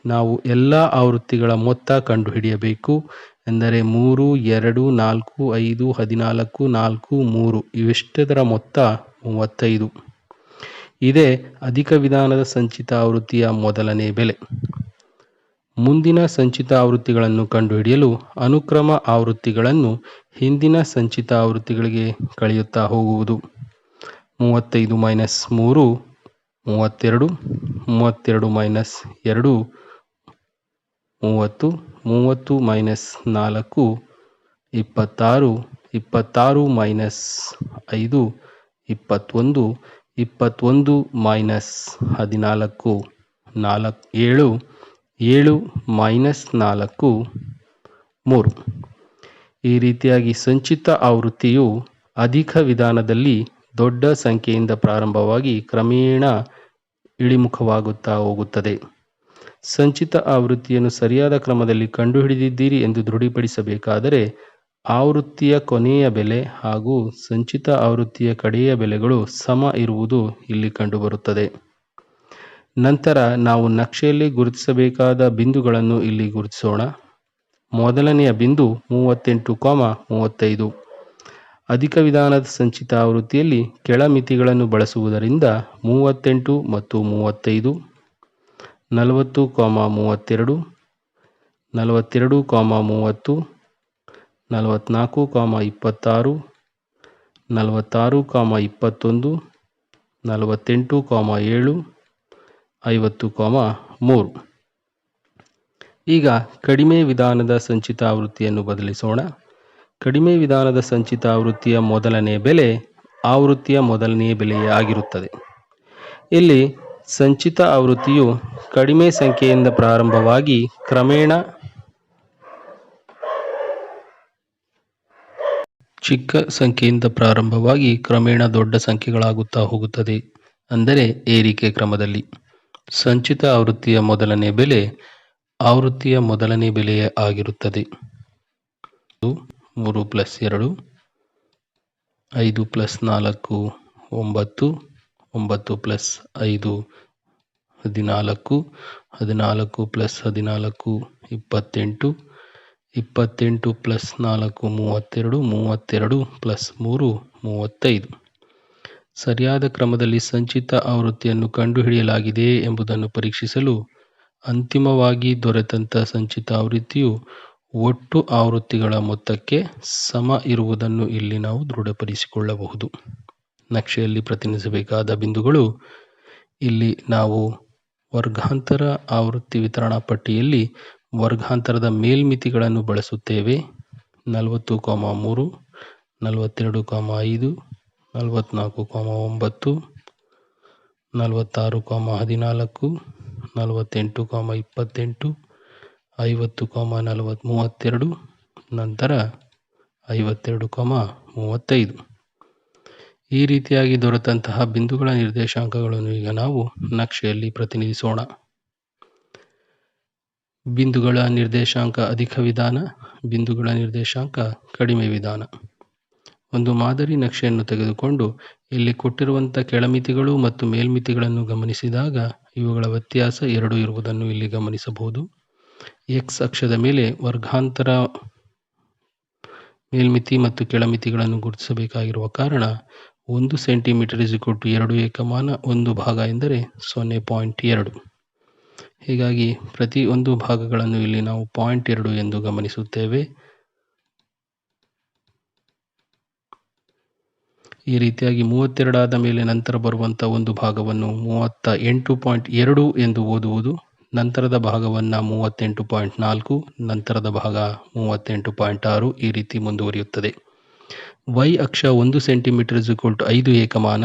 ನಾವು ಎಲ್ಲ ಆವೃತ್ತಿಗಳ ಮೊತ್ತ ಕಂಡುಹಿಡಿಯಬೇಕು. ಎಂದರೆ 3, 2, 4, 5, 14, 4, 3 ಇವೆಷ್ಟದರ ಮೊತ್ತ 35. ಇದೇ ಅಧಿಕ ವಿಧಾನದ ಸಂಚಿತ ಆವೃತ್ತಿಯ ಮೊದಲನೇ ಬೆಲೆ. ಮುಂದಿನ ಸಂಚಿತ ಆವೃತ್ತಿಗಳನ್ನು ಕಂಡುಹಿಡಿಯಲು ಅನುಕ್ರಮ ಆವೃತ್ತಿಗಳನ್ನು ಹಿಂದಿನ ಸಂಚಿತ ಆವೃತ್ತಿಗಳಿಗೆ ಕಳೆಯುತ್ತಾ ಹೋಗುವುದು. 35 - 3 32, 32 - 2 30, 30 - 4 26, 26 - 5 21, 21 - 14 7, 7 - 4 3. ಈ ರೀತಿಯಾಗಿ ಸಂಚಿತ ಆವೃತ್ತಿಯು ಅಧಿಕ ವಿಧಾನದಲ್ಲಿ ದೊಡ್ಡ ಸಂಖ್ಯೆಯಿಂದ ಪ್ರಾರಂಭವಾಗಿ ಕ್ರಮೇಣ ಇಳಿಮುಖವಾಗುತ್ತಾ ಹೋಗುತ್ತದೆ. ಸಂಚಿತ ಆವೃತ್ತಿಯನ್ನು ಸರಿಯಾದ ಕ್ರಮದಲ್ಲಿ ಕಂಡುಹಿಡಿದಿದ್ದೀರಿ ಎಂದು ದೃಢಪಡಿಸಬೇಕಾದರೆ ಆವೃತ್ತಿಯ ಕೊನೆಯ ಬೆಲೆ ಹಾಗೂ ಸಂಚಿತ ಆವೃತ್ತಿಯ ಕಡೆಯ ಬೆಲೆಗಳು ಸಮ ಇರುವುದು ಇಲ್ಲಿ ಕಂಡುಬರುತ್ತದೆ. ನಂತರ ನಾವು ನಕ್ಷೆಯಲ್ಲಿ ಗುರುತಿಸಬೇಕಾದ ಬಿಂದುಗಳನ್ನು ಇಲ್ಲಿ ಗುರುತಿಸೋಣ. ಮೊದಲನೆಯ ಬಿಂದು 38, 35. ಅಧಿಕ ವಿಧಾನದ ಸಂಚಿತ ಆವೃತ್ತಿಯಲ್ಲಿ ಕೆಳ ಮಿತಿಗಳನ್ನು ಬಳಸುವುದರಿಂದ 38 ಮತ್ತು 35, 40, 32, 42, 30, 44, 26, 46, 21, 48, 7, 50, 3. ಈಗ ಕಡಿಮೆ ವಿಧಾನದ ಸಂಚಿತ ಆವೃತ್ತಿಯನ್ನು ಬದಲಿಸೋಣ. ಕಡಿಮೆ ವಿಧಾನದ ಸಂಚಿತ ಆವೃತ್ತಿಯ ಮೊದಲನೇ ಬೆಲೆ ಆವೃತ್ತಿಯ ಮೊದಲನೇ ಬೆಲೆಯೇ ಆಗಿರುತ್ತದೆ. ಇಲ್ಲಿ ಸಂಚಿತ ಆವೃತ್ತಿಯು ಕಡಿಮೆ ಸಂಖ್ಯೆಯಿಂದ ಪ್ರಾರಂಭವಾಗಿ ಕ್ರಮೇಣ ಚಿಕ್ಕ ಸಂಖ್ಯೆಯಿಂದ ಕ್ರಮೇಣ ದೊಡ್ಡ ಸಂಖ್ಯೆಗಳಾಗುತ್ತಾ ಹೋಗುತ್ತದೆ. ಅಂದರೆ ಏರಿಕೆ ಕ್ರಮದಲ್ಲಿ. ಸಂಚಿತ ಆವೃತ್ತಿಯ ಮೊದಲನೇ ಬೆಲೆ ಆವೃತ್ತಿಯ ಮೊದಲನೇ ಬೆಲೆಯೇ ಆಗಿರುತ್ತದೆ. 3 + 2 5 + 4 9 9 + 5 14 14 + 14 28 28 + 4 32 32 + 3 35. ಸರಿಯಾದ ಕ್ರಮದಲ್ಲಿ ಸಂಚಿತ ಆವೃತ್ತಿಯನ್ನು ಕಂಡುಹಿಡಿಯಲಾಗಿದೆ ಎಂಬುದನ್ನು ಪರೀಕ್ಷಿಸಲು ಅಂತಿಮವಾಗಿ ದೊರೆತಂಥ ಸಂಚಿತ ಆವೃತ್ತಿಯು ಒಟ್ಟು ಆವೃತ್ತಿಗಳ ಮೊತ್ತಕ್ಕೆ ಸಮ ಇರುವುದನ್ನು ಇಲ್ಲಿ ನಾವು ದೃಢಪಡಿಸಿಕೊಳ್ಳಬಹುದು. ನಕ್ಷೆಯಲ್ಲಿ ಪ್ರತಿನಿಧಿಸಬೇಕಾದ ಬಿಂದುಗಳು ಇಲ್ಲಿ ನಾವು ವರ್ಗಾಂತರ ಆವೃತ್ತಿ ವಿತರಣಾ ಪಟ್ಟಿಯಲ್ಲಿ ವರ್ಗಾಂತರದ ಮೇಲ್ಮಿತಿಗಳನ್ನು ಬಳಸುತ್ತೇವೆ. 40, 3 42, 5 44, 9 46, 14 48, 28 50, 32 ನಂತರ 52, 35. ಈ ರೀತಿಯಾಗಿ ದೊರೆತಂತಹ ಬಿಂದುಗಳ ನಿರ್ದೇಶಾಂಕಗಳನ್ನು ಈಗ ನಾವು ನಕ್ಷೆಯಲ್ಲಿ ಪ್ರತಿನಿಧಿಸೋಣ. ಬಿಂದುಗಳ ನಿರ್ದೇಶಾಂಕ ಅಧಿಕ ವಿಧಾನ, ಬಿಂದುಗಳ ನಿರ್ದೇಶಾಂಕ ಕಡಿಮೆ ವಿಧಾನ. ಒಂದು ಮಾದರಿ ನಕ್ಷೆಯನ್ನು ತೆಗೆದುಕೊಂಡು ಇಲ್ಲಿ ಕೊಟ್ಟಿರುವಂಥ ಕೆಳಮಿತಿಗಳು ಮತ್ತು ಮೇಲ್ಮಿತಿಗಳನ್ನು ಗಮನಿಸಿದಾಗ ಇವುಗಳ ವ್ಯತ್ಯಾಸ 2 ಇರುವುದನ್ನು ಇಲ್ಲಿ ಗಮನಿಸಬಹುದು. ಎಕ್ಸ್ ಅಕ್ಷದ ಮೇಲೆ ವರ್ಗಾಂತರ ಮೇಲ್ಮಿತಿ ಮತ್ತು ಕೆಳಮಿತಿಗಳನ್ನು ಗುರುತಿಸಬೇಕಾಗಿರುವ ಕಾರಣ 1 ಸೆಂಟಿಮೀಟರ್ = 2 ಏಕಮಾನ 1 ಭಾಗ ಎಂದರೆ 0.2. ಹೀಗಾಗಿ ಪ್ರತಿ ಒಂದು ಭಾಗಗಳನ್ನು ಇಲ್ಲಿ ನಾವು 0.2 ಎಂದು ಗಮನಿಸುತ್ತೇವೆ. ಈ ರೀತಿಯಾಗಿ 32 ಆದ ಮೇಲೆ ನಂತರ ಬರುವಂಥ ಒಂದು ಭಾಗವನ್ನು 38.2 ಎಂದು ಓದುವುದು. ನಂತರದ ಭಾಗವನ್ನು 38.4, ನಂತರದ ಭಾಗ 38.6 ಈ ರೀತಿ ಮುಂದುವರಿಯುತ್ತದೆ. ವೈ ಅಕ್ಷ 1 ಸೆಂಟಿಮೀಟರ್ = 5 ಏಕಮಾನ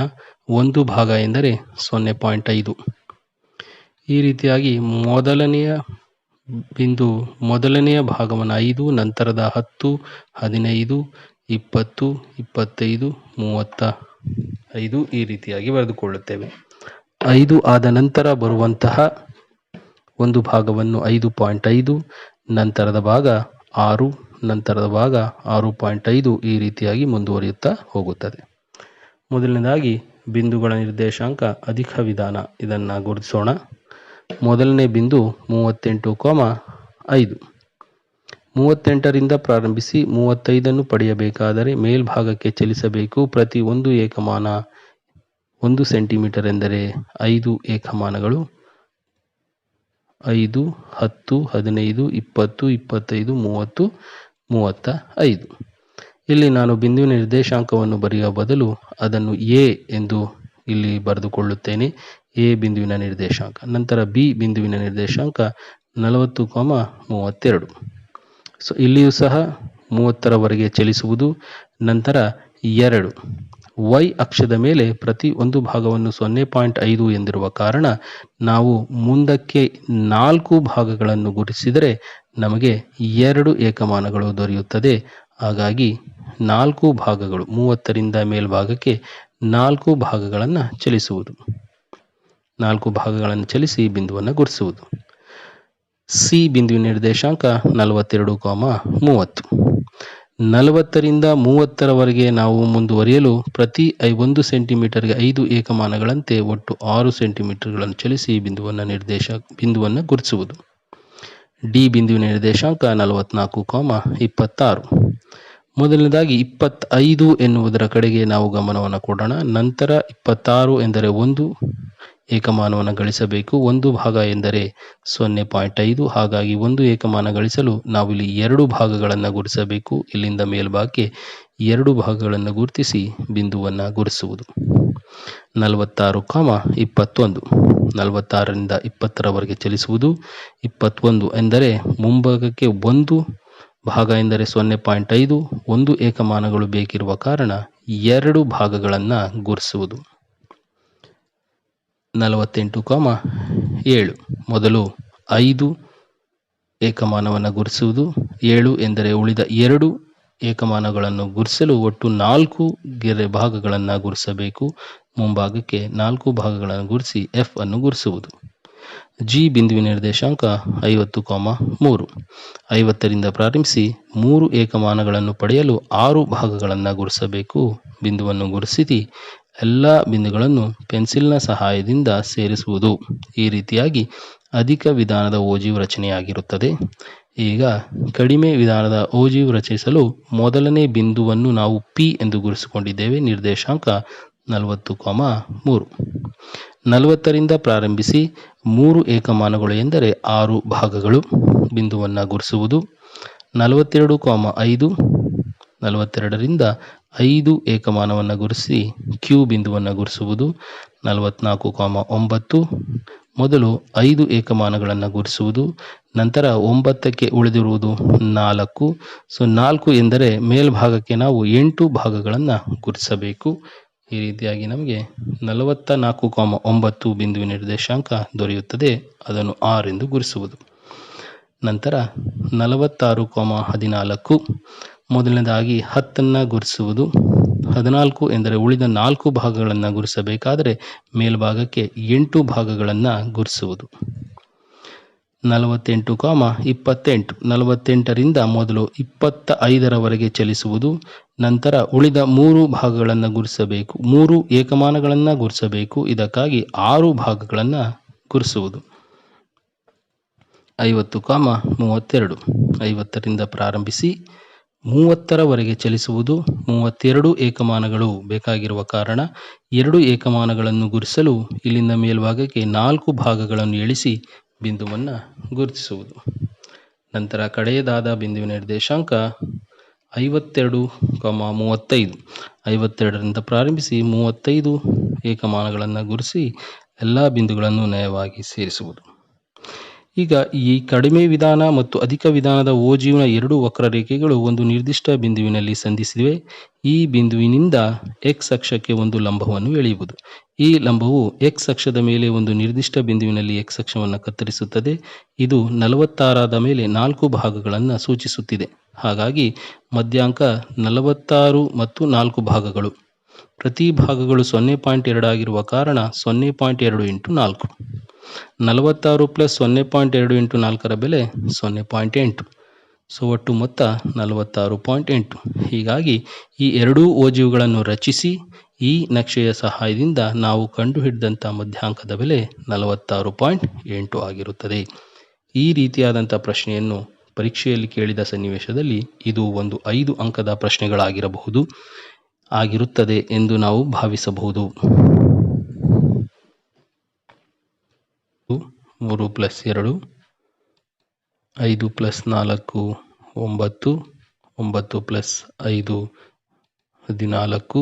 1 ಭಾಗ ಎಂದರೆ 0.5. ಈ ರೀತಿಯಾಗಿ ಮೊದಲನೆಯ ಬಿಂದು ಮೊದಲನೆಯ ಭಾಗವನ್ನು 5, ನಂತರದ 10, 15, 20, 25, 35 ಈ ರೀತಿಯಾಗಿ ಬರೆದುಕೊಳ್ಳುತ್ತೇವೆ. 5 ಆದ ನಂತರ ಬರುವಂತಹ ಒಂದು ಭಾಗವನ್ನು 5.5, ನಂತರದ ಭಾಗ 6, ನಂತರದ ಭಾಗ 6.5 ಈ ರೀತಿಯಾಗಿ ಮುಂದುವರಿಯುತ್ತಾ ಹೋಗುತ್ತದೆ. ಮೊದಲನೇದಾಗಿ ಬಿಂದುಗಳ ನಿರ್ದೇಶಾಂಕ ಅಧಿಕ ವಿಧಾನ, ಇದನ್ನು ಗುರುತಿಸೋಣ. ಮೊದಲನೇ ಬಿಂದು 38.5. 38ರಿಂದ ಪ್ರಾರಂಭಿಸಿ 35 ಪಡೆಯಬೇಕಾದರೆ ಮೇಲ್ಭಾಗಕ್ಕೆ ಚಲಿಸಬೇಕು. ಪ್ರತಿ ಒಂದು ಏಕಮಾನ 1 ಸೆಂಟಿಮೀಟರ್ ಎಂದರೆ 5 ಏಕಮಾನಗಳು. 5, 10, 15, 20, 25, 30, 35. ಇಲ್ಲಿ ನಾನು ಬಿಂದುವಿನ ನಿರ್ದೇಶಾಂಕವನ್ನು ಬರೆಯುವ ಬದಲು ಅದನ್ನು ಎ ಎಂದು ಇಲ್ಲಿ ಬರೆದುಕೊಳ್ಳುತ್ತೇನೆ. ಎ ಬಿಂದುವಿನ ನಿರ್ದೇಶಾಂಕ. ನಂತರ ಬಿ ಬಿಂದುವಿನ ನಿರ್ದೇಶಾಂಕ 40.32. ಸೊ ಇಲ್ಲಿಯೂ ಸಹ 30ರವರೆಗೆ ಚಲಿಸುವುದು. ನಂತರ 2 ವೈ ಅಕ್ಷದ ಮೇಲೆ ಪ್ರತಿ ಒಂದು ಭಾಗವನ್ನು 0.5 ಎಂದಿರುವ ಕಾರಣ ನಾವು ಮುಂದಕ್ಕೆ 4 ಭಾಗಗಳನ್ನು ಗುರುತಿಸಿದರೆ ನಮಗೆ 2 ಏಕಮಾನಗಳು ದೊರೆಯುತ್ತದೆ. ಹಾಗಾಗಿ 4 ಭಾಗಗಳು 30ರಿಂದ ಮೇಲ್ಭಾಗಕ್ಕೆ 4 ಭಾಗಗಳನ್ನು ಚಲಿಸುವುದು. 4 ಭಾಗಗಳನ್ನು ಚಲಿಸಿ ಬಿಂದುವನ್ನು ಗುರುತಿಸುವುದು. ಸಿ ಬಿಂದುವಿನ ನಿರ್ದೇಶಾಂಕ 42.30. 40ರಿಂದ 30ರವರೆಗೆ ನಾವು ಮುಂದುವರಿಯಲು ಪ್ರತಿ 1 ಸೆಂಟಿಮೀಟರ್ಗೆ 5 ಏಕಮಾನಗಳಂತೆ ಒಟ್ಟು 6 ಸೆಂಟಿಮೀಟರ್ಗಳನ್ನು ಚಲಿಸಿ ಬಿಂದುವನ್ನು ಗುರುತಿಸುವುದು. ಡಿ ಬಿಂದುವಿನ ನಿರ್ದೇಶಾಂಕ 44.26. ಮೊದಲನೇದಾಗಿ 25 ಎನ್ನುವುದರ ಕಡೆಗೆ ನಾವು ಗಮನವನ್ನು ಕೊಡೋಣ. ನಂತರ 26 ಎಂದರೆ 1 ಏಕಮಾನವನ್ನು ಗಳಿಸಬೇಕು. 1 ಭಾಗ ಎಂದರೆ 0.5. ಹಾಗಾಗಿ 1 ಏಕಮಾನ ಗಳಿಸಲು ನಾವು ಇಲ್ಲಿ 2 ಭಾಗಗಳನ್ನು ಗುರುತಿಸಬೇಕು. ಇಲ್ಲಿಂದ ಮೇಲ್ಭಾಗಕ್ಕೆ 2 ಭಾಗಗಳನ್ನು ಗುರುತಿಸಿ ಬಿಂದುವನ್ನು ಗುರುತಿಸುವುದು. 46.21. 46ರಿಂದ 20ರವರೆಗೆ ಚಲಿಸುವುದು. 21 ಎಂದರೆ ಮುಂಭಾಗಕ್ಕೆ 1 ಭಾಗ ಎಂದರೆ 0.5. 1 ಏಕಮಾನಗಳು ಬೇಕಿರುವ ಕಾರಣ 2 ಭಾಗಗಳನ್ನು ಗುರುತಿಸುವುದು. 48.7. ಮೊದಲು 5 ಏಕಮಾನವನ್ನು ಗುರುತಿಸುವುದು. 7 ಎಂದರೆ ಉಳಿದ 2 ಏಕಮಾನಗಳನ್ನು ಗುರುತಿಸಲು ಒಟ್ಟು 4 ಗೆರೆ ಭಾಗಗಳನ್ನು ಗುರುತಿಸಬೇಕು. ಮುಂಭಾಗಕ್ಕೆ 4 ಭಾಗಗಳನ್ನು ಗುರುತಿಸಿ ಎಫ್ ಅನ್ನು ಗುರುತಿಸುವುದು. ಜಿ ಬಿಂದುವಿನ ನಿರ್ದೇಶಾಂಕ 50.3. 50ರಿಂದ ಪ್ರಾರಂಭಿಸಿ 3 ಏಕಮಾನಗಳನ್ನು ಪಡೆಯಲು 6 ಭಾಗಗಳನ್ನು ಗುರುತಿಸಬೇಕು. ಬಿಂದುವನ್ನು ಗುರುತಿಸಿ ಎಲ್ಲ ಬಿಂದುಗಳನ್ನು ಪೆನ್ಸಿಲ್ನ ಸಹಾಯದಿಂದ ಸೇರಿಸುವುದು. ಈ ರೀತಿಯಾಗಿ ಅಧಿಕ ವಿಧಾನದ ಓಜೀವ್ ರಚನೆಯಾಗಿರುತ್ತದೆ. ಈಗ ಕಡಿಮೆ ವಿಧಾನದ ಓಜೀವ್ ರಚಿಸಲು ಮೊದಲನೇ ಬಿಂದುವನ್ನು ನಾವು ಪಿ ಎಂದು ಗುರುತಿಸಿಕೊಂಡಿದ್ದೇವೆ. ನಿರ್ದೇಶಾಂಕ 40.3. 40ರಿಂದ ಪ್ರಾರಂಭಿಸಿ 3 ಏಕಮಾನಗಳು ಎಂದರೆ 6 ಭಾಗಗಳು. ಬಿಂದುವನ್ನು ಗುರುತಿಸುವುದು. 42.5. 42ರಿಂದ 5 ಏಕಮಾನವನ್ನು ಗುರುತಿಸಿ ಕ್ಯೂ ಬಿಂದುವನ್ನು ಗುರುತಿಸುವುದು. 44.9. ಮೊದಲು 5 ಏಕಮಾನಗಳನ್ನು ಗುರುತಿಸುವುದು. ನಂತರ 9ಕ್ಕೆ ಉಳಿದಿರುವುದು 4. ಸೊ 4 ಎಂದರೆ ಮೇಲ್ಭಾಗಕ್ಕೆ ನಾವು 8 ಭಾಗಗಳನ್ನು ಗುರುತಿಸಬೇಕು. ಈ ರೀತಿಯಾಗಿ ನಮಗೆ 44.9 ಬಿಂದುವಿನ ನಿರ್ದೇಶಾಂಕ ದೊರೆಯುತ್ತದೆ. ಅದನ್ನು ಆರ್ ಎಂದು ಗುರುತಿಸುವುದು. ನಂತರ 46.14. ಮೊದಲನೇದಾಗಿ 10ನ್ನು ಗುರುತಿಸುವುದು. 14 ಎಂದರೆ ಉಳಿದ 4 ಭಾಗಗಳನ್ನು ಗುರುತಿಸಬೇಕಾದರೆ ಮೇಲ್ಭಾಗಕ್ಕೆ 8 ಭಾಗಗಳನ್ನು ಗುರುತಿಸುವುದು. 48.28. 48ರಿಂದ ಮೊದಲು 25ರವರೆಗೆ ಚಲಿಸುವುದು. ನಂತರ ಉಳಿದ 3 ಭಾಗಗಳನ್ನು ಗುರುತಿಸಬೇಕು. 3 ಏಕಮಾನಗಳನ್ನು ಗುರುತಿಸಬೇಕು. ಇದಕ್ಕಾಗಿ 6 ಭಾಗಗಳನ್ನು ಗುರುತಿಸುವುದು. 50.32. 50ರಿಂದ ಪ್ರಾರಂಭಿಸಿ 30ರವರೆಗೆ ಚಲಿಸುವುದು. 32 ಏಕಮಾನಗಳು ಬೇಕಾಗಿರುವ ಕಾರಣ 2 ಏಕಮಾನಗಳನ್ನು ಗುರುತಿಸಲು ಇಲ್ಲಿಂದ ಮೇಲ್ಭಾಗಕ್ಕೆ 4 ಭಾಗಗಳನ್ನು ಎಳಿಸಿ ಬಿಂದುವನ್ನು ಗುರುತಿಸುವುದು. ನಂತರ ಕಡೆಯದಾದ ಬಿಂದುವಿನ ನಿರ್ದೇಶಾಂಕ 52.35. 52ರಿಂದ ಪ್ರಾರಂಭಿಸಿ 35 ಏಕಮಾನಗಳನ್ನು ಗುರುತಿಸಿ ಎಲ್ಲ ಬಿಂದುಗಳನ್ನು ನಯವಾಗಿ ಸೇರಿಸುವುದು. ಈಗ ಈ ಕಡಿಮೆ ವಿಧಾನ ಮತ್ತು ಅಧಿಕ ವಿಧಾನದ ಓಜೀವ್ನ 2 ವಕ್ರರೇಖೆಗಳು ಒಂದು ನಿರ್ದಿಷ್ಟ ಬಿಂದುವಿನಲ್ಲಿ ಸಂಧಿಸಿವೆ. ಈ ಬಿಂದುವಿನಿಂದ ಎಕ್ಸ್ ಅಕ್ಷಕ್ಕೆ ಒಂದು ಲಂಬವನ್ನು ಎಳೆಯುವುದು. ಈ ಲಂಬವು ಎಕ್ಸ್ ಅಕ್ಷದ ಮೇಲೆ ಒಂದು ನಿರ್ದಿಷ್ಟ ಬಿಂದುವಿನಲ್ಲಿ ಎಕ್ಸ್ ಅಕ್ಷವನ್ನು ಕತ್ತರಿಸುತ್ತದೆ. ಇದು 46 ಮೇಲೆ 4 ಭಾಗಗಳನ್ನು ಸೂಚಿಸುತ್ತಿದೆ. ಹಾಗಾಗಿ ಮಧ್ಯಾಂಕ 46 ಮತ್ತು 4 ಭಾಗಗಳು. ಪ್ರತಿ ಭಾಗಗಳು 0.2 ಆಗಿರುವ ಕಾರಣ 0.2 ಇಂಟು 4. 46 ಪ್ಲಸ್ 0.2 ಇಂಟು 4ರ ಬೆಲೆ 0.8. ಸೊ ಒಟ್ಟು ಮೊತ್ತ 46.8. ಹೀಗಾಗಿ ಈ ಎರಡೂ ಓಜೀವ್ಗಳನ್ನು ರಚಿಸಿ ಈ ನಕ್ಷೆಯ ಸಹಾಯದಿಂದ ನಾವು ಕಂಡುಹಿಡಿದಂಥ ಮಧ್ಯಾಂಕದ ಬೆಲೆ 46.8 ಆಗಿರುತ್ತದೆ. ಈ ರೀತಿಯಾದಂಥ ಪ್ರಶ್ನೆಯನ್ನು ಪರೀಕ್ಷೆಯಲ್ಲಿ ಕೇಳಿದ ಸನ್ನಿವೇಶದಲ್ಲಿ ಇದು ಒಂದು 5 ಅಂಕದ ಪ್ರಶ್ನೆಗಳಾಗಿರುತ್ತದೆ ಎಂದು ನಾವು ಭಾವಿಸಬಹುದು. 3 ಪ್ಲಸ್ 2 5 ಪ್ಲಸ್ 4 9 9 ಪ್ಲಸ್ 5 14